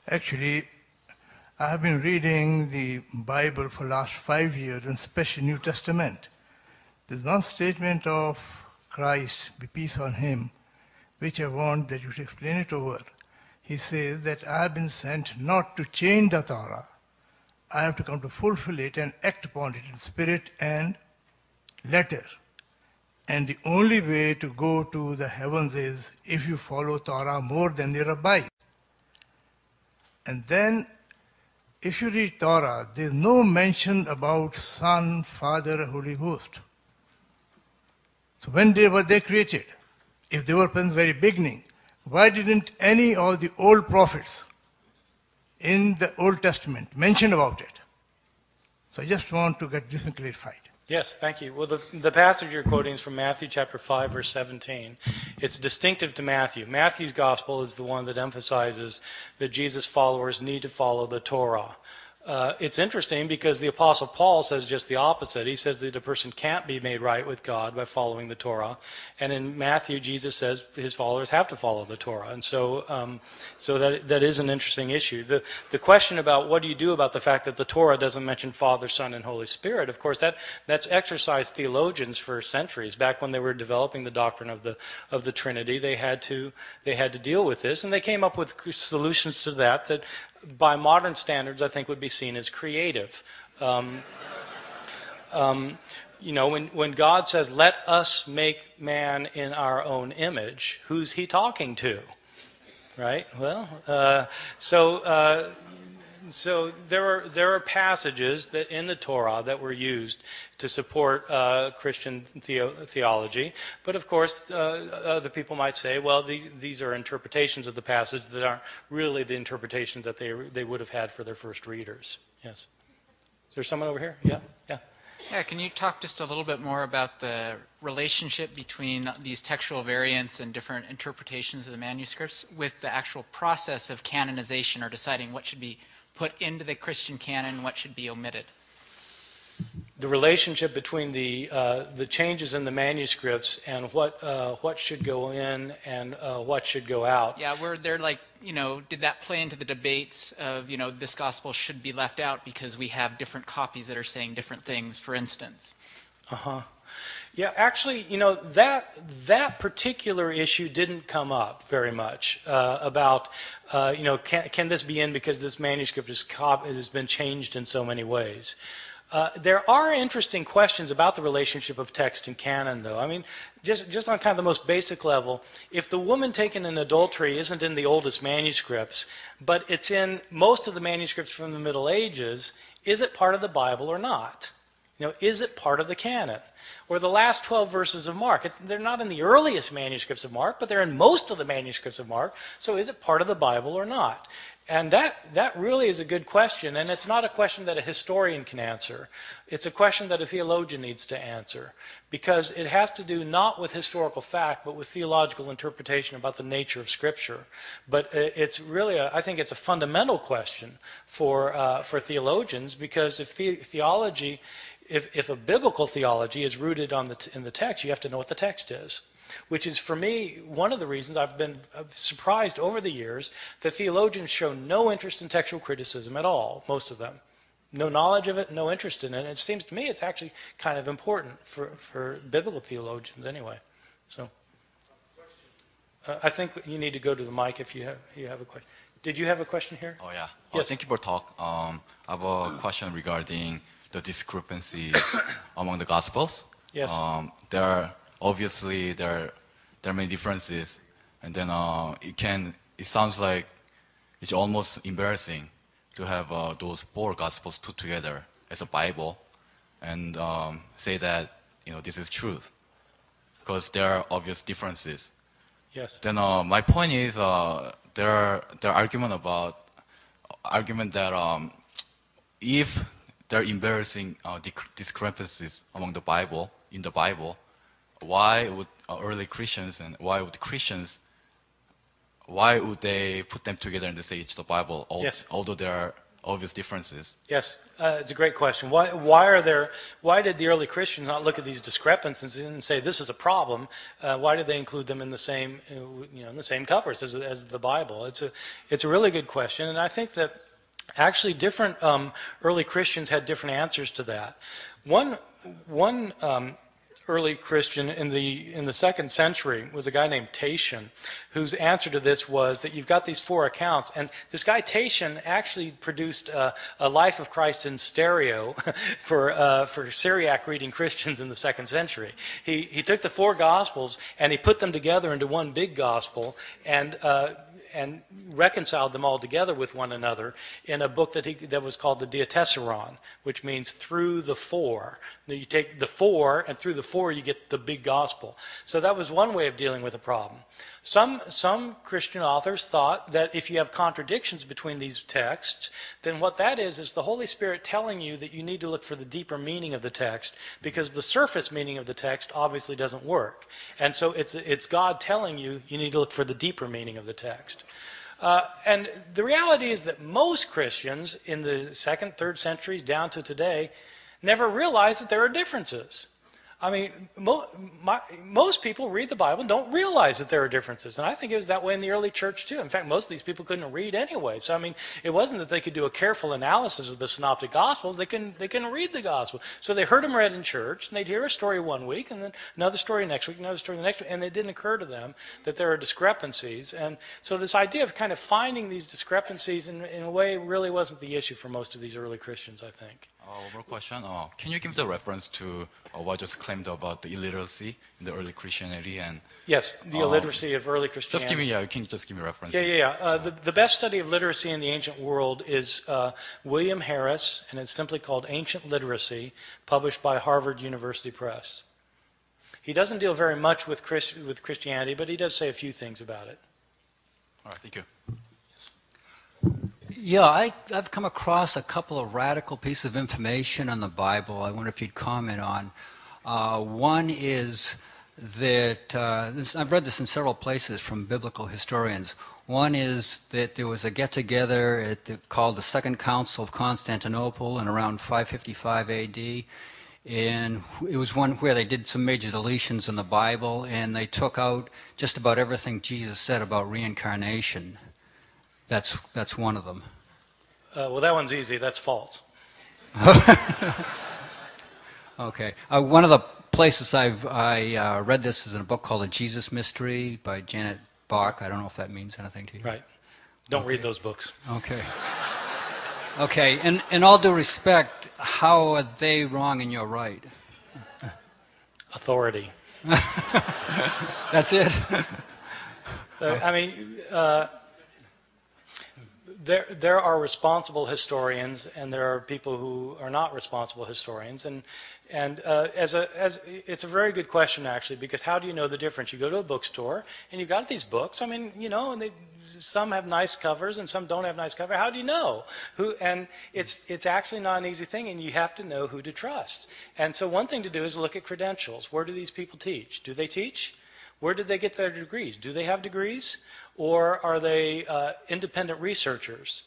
Actually, I have been reading the Bible for the last 5 years, and especially New Testament. There's one statement of Christ, be peace on him, which I want that you should explain it over. He says that I have been sent not to change the Torah. I have to come to fulfill it and act upon it in spirit and letter. And the only way to go to the heavens is if you follow Torah more than the rabbi. And then if you read Torah, there is no mention about Son, Father, Holy Ghost. So when were they created? If they were from the very beginning, why didn't any of the old prophets in the Old Testament mention about it? So I just want to get this clarified. Yes, thank you. Well, the passage you're quoting is from Matthew chapter 5, verse 17. It's distinctive to Matthew. Matthew's gospel is the one that emphasizes that Jesus' followers need to follow the Torah. It's interesting because the Apostle Paul says just the opposite. He says that a person can't be made right with God by following the Torah. And in Matthew, Jesus says his followers have to follow the Torah. And so that is an interesting issue. The question about what do you do about the fact that the Torah doesn't mention Father, Son, and Holy Spirit, of course, that's exercised theologians for centuries. Back when they were developing the doctrine of the Trinity, they had to deal with this, and they came up with solutions to that by modern standards, I think would be seen as creative. When God says, let us make man in our own image, who's he talking to? Right? Well, so there are passages that in the Torah that were used to support Christian theology, but of course other people might say, well, these are interpretations of the passage that aren't really the interpretations that they would have had for their first readers. Yes. Is there someone over here? Yeah. Yeah, can you talk just a little bit more about the relationship between these textual variants and different interpretations of the manuscripts with the actual process of canonization or deciding what should be put into the Christian canon, what should be omitted? The relationship between the changes in the manuscripts and what should go in and what should go out. Yeah, were there did that play into the debates of, this gospel should be left out because we have different copies that are saying different things, for instance? Yeah, actually, that particular issue didn't come up very much about, can this be in because this manuscript has been changed in so many ways. There are interesting questions about the relationship of text and canon, though. I mean, just on kind of the most basic level, if the woman taken in adultery isn't in the oldest manuscripts, but it's in most of the manuscripts from the Middle Ages, is it part of the Bible or not? Is it part of the canon? Or the last 12 verses of Mark. They're not in the earliest manuscripts of Mark, but they're in most of the manuscripts of Mark. So is it part of the Bible or not? And that really is a good question, and it's not a question that a historian can answer. It's a question that a theologian needs to answer, because it has to do not with historical fact, but with theological interpretation about the nature of Scripture. But it's really, I think it's a fundamental question for theologians, because if theology, if a biblical theology is rooted in the text, you have to know what the text is. Which is, for me, one of the reasons I've been surprised over the years that theologians show no interest in textual criticism at all, most of them. No knowledge of it, no interest in it. And it seems to me it's actually kind of important for biblical theologians anyway. So I think you need to go to the mic if you have a question. Did you have a question here? Oh, yeah. Yes. Thank you for talk. I have a question regarding the discrepancy among the Gospels. Yes. Obviously, there are many differences, and then it sounds like it's almost embarrassing to have those 4 Gospels put together as a Bible, and say that this is truth, because there are obvious differences. Yes. Then my point is there are argument that if there are embarrassing discrepancies among the Bible in the Bible, why would early Christians and why would they put them together and they say it's the Bible, although there are obvious differences? Yes, it's a great question. Why did the early Christians not look at these discrepancies and say this is a problem? Why did they include them in the same covers as the Bible? It's a really good question, and I think that actually different early Christians had different answers to that. One early Christian in the 2nd century was a guy named Tatian, whose answer to this was that you've got these 4 accounts, and this guy Tatian actually produced a Life of Christ in stereo for Syriac reading Christians in the 2nd century. He took the 4 Gospels and he put them together into one big gospel and reconciled them all together with one another in a book that was called the Diatessaron, which means through the 4. You take the 4, and through the 4 you get the big gospel. So that was one way of dealing with the problem. Some Christian authors thought that if you have contradictions between these texts, then what that is the Holy Spirit telling you that you need to look for the deeper meaning of the text, because the surface meaning of the text obviously doesn't work. And so it's God telling you need to look for the deeper meaning of the text. And the reality is that most Christians in the 2nd, 3rd centuries down to today never realized that there are differences. I mean, most people read the Bible and don't realize that there are differences. And I think it was that way in the early church too. In fact, most of these people couldn't read anyway. So, I mean, it wasn't that they could do a careful analysis of the synoptic Gospels. They couldn't read the Gospel. So they heard them read in church, and they'd hear a story one week, and then another story next week, another story the next week, and it didn't occur to them that there are discrepancies. And so this idea of kind of finding these discrepancies in a way really wasn't the issue for most of these early Christians, I think. One more question. Can you give the reference to what just claimed about the illiteracy in the early Christianity? And yes, the illiteracy of early Christianity. You can just give me references. Yeah. The best study of literacy in the ancient world is William Harris, and it's simply called Ancient Literacy, published by Harvard University Press. He doesn't deal very much with Christianity, but he does say a few things about it. All right, thank you. Yeah, I've come across a couple of radical pieces of information on the Bible I wonder if you'd comment on. One is that, I've read this in several places from biblical historians. One is that there was a get-together called the Second Council of Constantinople in around 555 AD. And it was one where they did some major deletions in the Bible, and they took out just about everything Jesus said about reincarnation. That's one of them. Well, that one's easy. That's false. Okay. One of the places I read this is in a book called The Jesus Mystery by Janet Bach. I don't know if that means anything to you. Right. Don't read those books. Okay. Okay. In all due respect, how are they wrong and you're right? Authority. That's it? I mean... there are responsible historians, and there are people who are not responsible historians, and it's a very good question, actually, because how do you know the difference? You go to a bookstore and you've got these books. I mean, you know, and some have nice covers and some don't have nice covers. How do you know who? And it's actually not an easy thing, and you have to know who to trust. And so one thing to do is look at credentials. Where do these people teach? Do they teach? Where did they get their degrees? Do they have degrees, or are they independent researchers?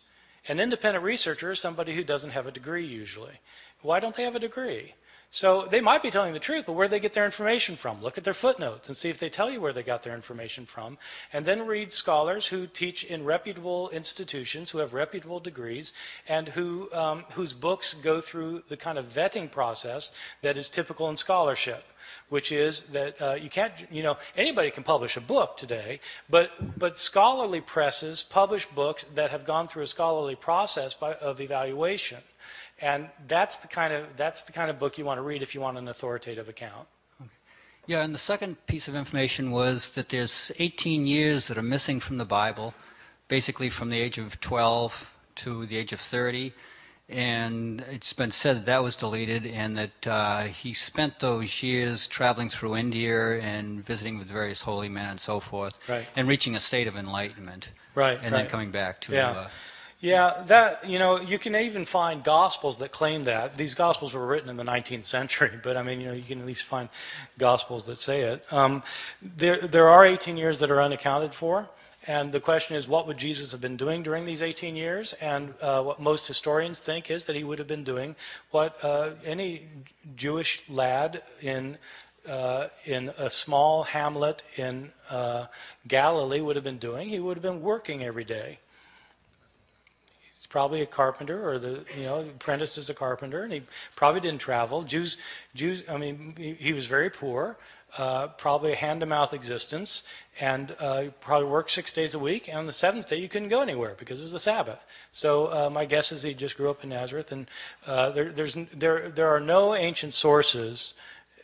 An independent researcher is somebody who doesn't have a degree usually. Why don't they have a degree? So they might be telling the truth, but where do they get their information from? Look at their footnotes and see if they tell you where they got their information from. And then read scholars who teach in reputable institutions, who have reputable degrees, and whose books go through the kind of vetting process that is typical in scholarship, which is that you can't, you know, anybody can publish a book today, but scholarly presses publish books that have gone through a scholarly process of evaluation. And that's the kind of book you want to read if you want an authoritative account. Okay. Yeah, and the second piece of information was that there's 18 years that are missing from the Bible, basically from the age of 12 to the age of 30. And it's been said that that was deleted, and that he spent those years traveling through India and visiting with various holy men and so forth, right, and reaching a state of enlightenment, right, and then coming back to... Yeah, that, you know, you can even find Gospels that claim that. These Gospels were written in the 19th century, but I mean, you know, you can at least find Gospels that say it. There are 18 years that are unaccounted for, and the question is, what would Jesus have been doing during these 18 years? And what most historians think is that he would have been doing what any Jewish lad in a small hamlet in Galilee would have been doing. He would have been working every day. Probably a carpenter, or apprenticed as a carpenter, and he probably didn't travel. Jews. I mean, he was very poor, probably a hand-to-mouth existence, and probably worked 6 days a week. And on the seventh day, you couldn't go anywhere because it was the Sabbath. So my guess is he just grew up in Nazareth. And there are no ancient sources.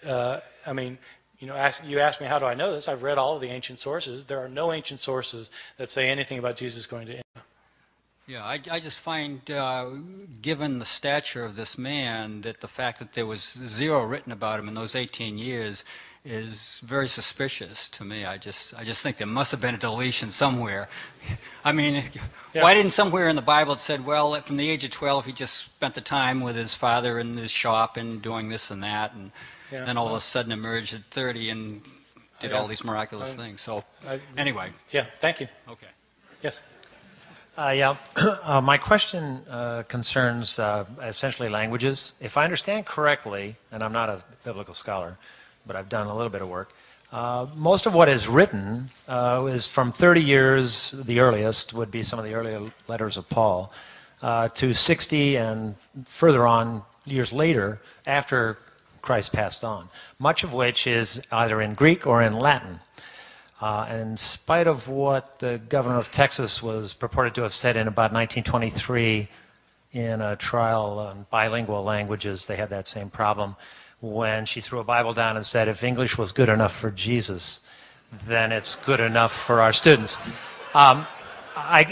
I mean, you know, you asked me how do I know this? I've read all of the ancient sources. There are no ancient sources that say anything about Jesus going to India. Yeah, I just find, given the stature of this man, that the fact that there was zero written about him in those 18 years is very suspicious to me. I just think there must have been a deletion somewhere. I mean, yeah. Why didn't somewhere in the Bible it said, well, from the age of 12 he just spent the time with his father in his shop and doing this and that, and then all of a sudden emerged at 30 and did all these miraculous things. So anyway. Yeah, thank you. Okay. Yes. My question concerns essentially languages. If I understand correctly, and I'm not a biblical scholar, but I've done a little bit of work, most of what is written is from 30 years, the earliest would be some of the earlier letters of Paul, to 60 and further on years later after Christ passed on, much of which is either in Greek or in Latin. And in spite of what the governor of Texas was purported to have said in about 1923 in a trial on bilingual languages, they had that same problem when she threw a Bible down and said, if English was good enough for Jesus, then it's good enough for our students. I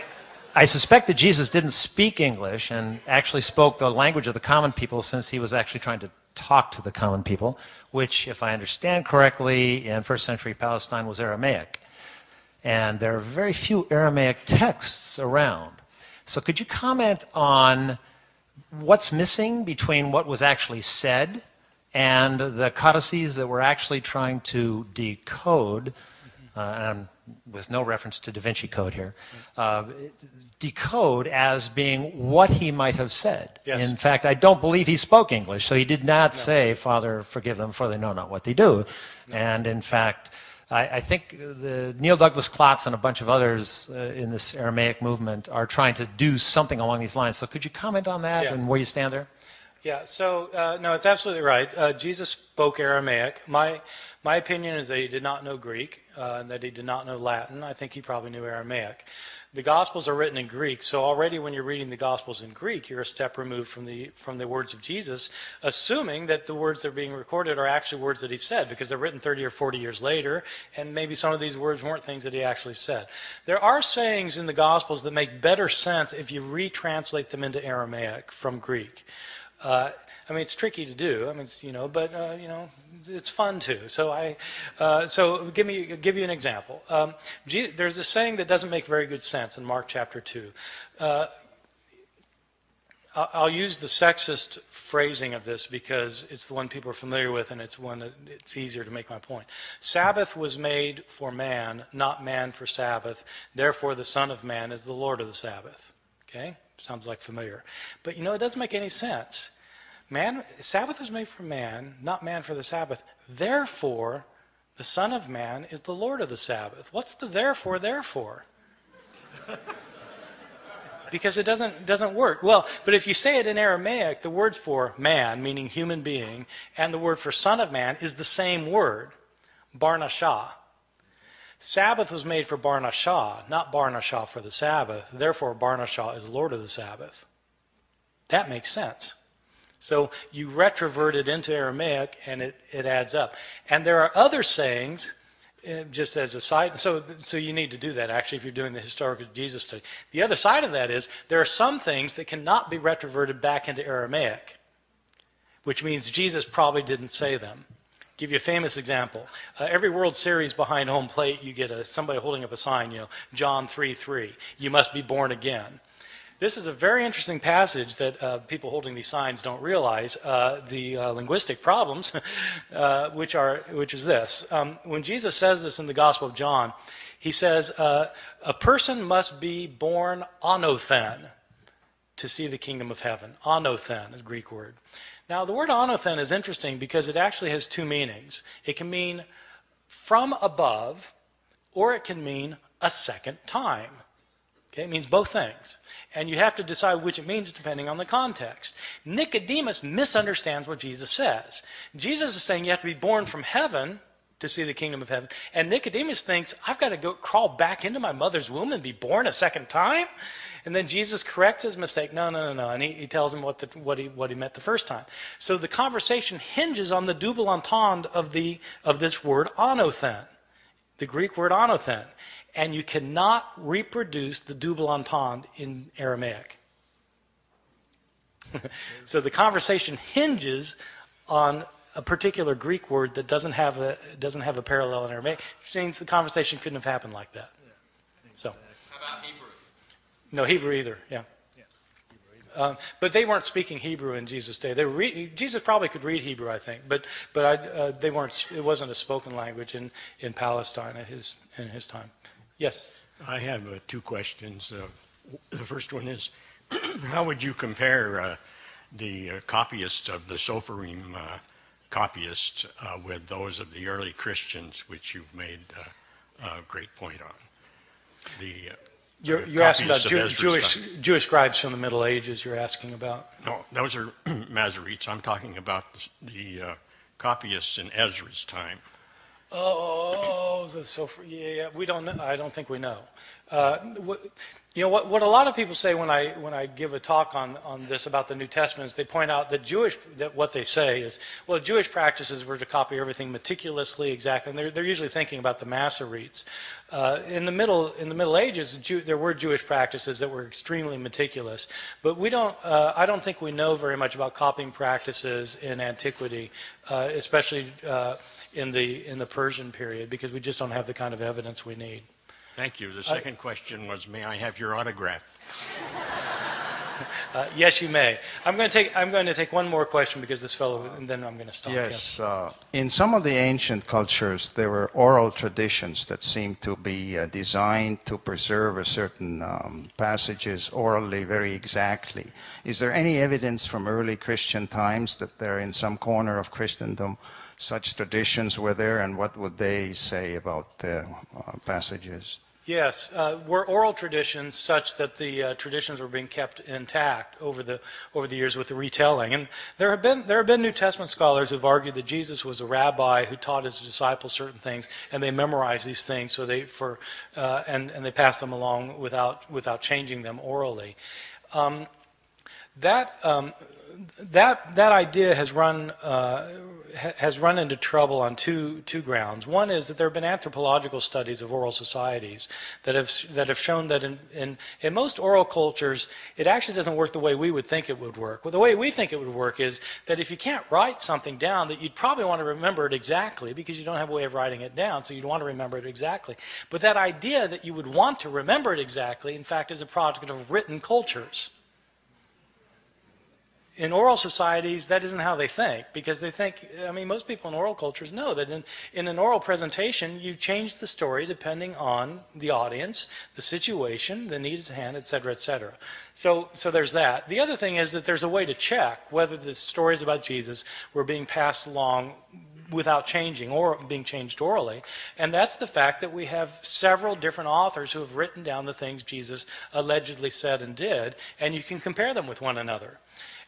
suspect that Jesus didn't speak English and actually spoke the language of the common people, since he was actually trying to talk to the common people, which, if I understand correctly, in first century Palestine was Aramaic. And there are very few Aramaic texts around. So could you comment on what's missing between what was actually said and the codices that we're actually trying to decode, and with no reference to Da Vinci Code here, decode as being what he might have said. Yes. In fact, I don't believe he spoke English, so he did not say, Father, forgive them, for they know not what they do. No. And in fact, I think Neil Douglas Klotz and a bunch of others in this Aramaic movement are trying to do something along these lines. So could you comment on that and where you stand there? Yeah, so no, it's absolutely right. Jesus spoke Aramaic. My opinion is that he did not know Greek, and that he did not know Latin. I think he probably knew Aramaic. The Gospels are written in Greek, so already when you're reading the Gospels in Greek, you're a step removed from the words of Jesus, assuming that the words that are being recorded are actually words that he said, because they're written 30 or 40 years later, and maybe some of these words weren't things that he actually said. There are sayings in the Gospels that make better sense if you retranslate them into Aramaic from Greek. I mean, it's tricky to do. I mean, it's, but it's fun too. So so give you an example. There's a saying that doesn't make very good sense in Mark chapter 2. I'll use the sexist phrasing of this because it's the one people are familiar with, and it's one that it's easier to make my point. Sabbath was made for man, not man for Sabbath. Therefore, the Son of Man is the Lord of the Sabbath. Okay? Sounds like familiar. But it doesn't make any sense. Sabbath was made for man, not man for the Sabbath. Therefore, the Son of Man is the Lord of the Sabbath. What's the therefore? Because it doesn't work. Well, but if you say it in Aramaic, the word for man, meaning human being, and the word for Son of Man is the same word, Barnashah. Sabbath was made for Barnashah, not Barnashah for the Sabbath. Therefore, Barnashah is Lord of the Sabbath. That makes sense. So you retrovert it into Aramaic, and it adds up. And there are other sayings, just as a side, so you need to do that, actually, if you're doing the historical Jesus study. The other side of that is, there are some things that cannot be retroverted back into Aramaic, which means Jesus probably didn't say them. Give you a famous example. Every World Series behind home plate, you get somebody holding up a sign, John 3:3. You must be born again. This is a very interesting passage that people holding these signs don't realize, the linguistic problems, which is this. When Jesus says this in the Gospel of John, he says, a person must be born anothen to see the kingdom of heaven. Anothen is a Greek word. Now, the word anothen is interesting because it actually has two meanings. It can mean from above, or it can mean a second time. Okay, it means both things. And you have to decide which it means depending on the context. Nicodemus misunderstands what Jesus says. Jesus is saying you have to be born from heaven to see the kingdom of heaven. And Nicodemus thinks, I've got to go crawl back into my mother's womb and be born a second time? And then Jesus corrects his mistake. No. And he tells him what he meant the first time. So the conversation hinges on the double entendre of this word anothen, the Greek word anothen. And you cannot reproduce the double entendre in Aramaic. So the conversation hinges on a particular Greek word that doesn't have a parallel in Aramaic, which means the conversation couldn't have happened like that. So. How about Hebrew? No Hebrew either. Yeah. But they weren't speaking Hebrew in Jesus' day. Jesus probably could read Hebrew, I think, but they weren't. It wasn't a spoken language in Palestine in his time. Yes. I have two questions. The first one is, how would you compare the copyists of the Sophorim copyists with those of the early Christians, which you've made a great point on? You're asking about Jewish scribes from the Middle Ages, you're asking about? No, those are Masoretes. I'm talking about the copyists in Ezra's time. Oh, yeah. We don't know. I don't think we know. What a lot of people say when I give a talk on this about the New Testament is they point out that what they say is, well, Jewish practices were to copy everything meticulously, exactly, and they're usually thinking about the Masoretes. In the Middle Ages, there were Jewish practices that were extremely meticulous, but I don't think we know very much about copying practices in antiquity, especially in the Persian period, because we just don't have the kind of evidence we need. Thank you. The second question was, may I have your autograph? Yes, you may. I'm going to take one more question because this fellow, and then I'm going to stop. Yes. In some of the ancient cultures, there were oral traditions that seemed to be designed to preserve a certain passages orally very exactly. Is there any evidence from early Christian times that there, in some corner of Christendom, such traditions were there, and what would they say about the passages? Yes, were oral traditions such that the traditions were being kept intact over the years with the retelling. And there have been New Testament scholars who've argued that Jesus was a rabbi who taught his disciples certain things, and they memorized these things so and they passed them along without changing them orally. That idea has run into trouble on two grounds. One is that there have been anthropological studies of oral societies that have shown that in most oral cultures it actually doesn't work the way we would think it would work. Well, the way we think it would work is that if you can't write something down, that you'd probably want to remember it exactly because you don't have a way of writing it down, so you'd want to remember it exactly. But that idea that you would want to remember it exactly, in fact, is a product of written cultures. In oral societies, that isn't how they think, because they think, I mean, most people in oral cultures know that in an oral presentation, you change the story depending on the audience, the situation, the need at hand, et cetera, et cetera. So there's that. The other thing is that there's a way to check whether the stories about Jesus were being passed along without changing or being changed orally, and that's the fact that we have several different authors who have written down the things Jesus allegedly said and did, and you can compare them with one another.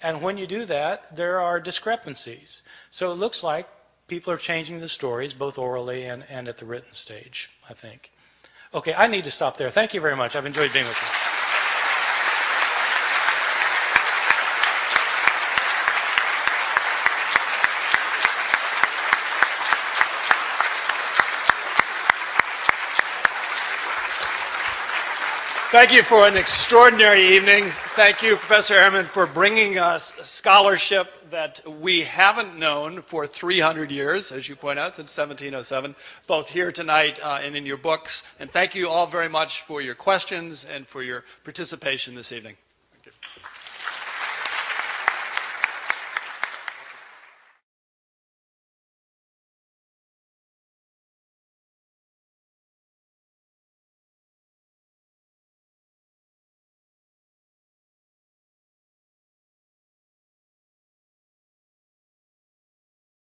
And when you do that, there are discrepancies. So it looks like people are changing the stories both orally and at the written stage, I think. Okay, I need to stop there. Thank you very much. I've enjoyed being with you. Thank you for an extraordinary evening. Thank you, Professor Ehrman, for bringing us scholarship that we haven't known for 300 years, as you point out, since 1707, both here tonight and in your books. And thank you all very much for your questions and for your participation this evening.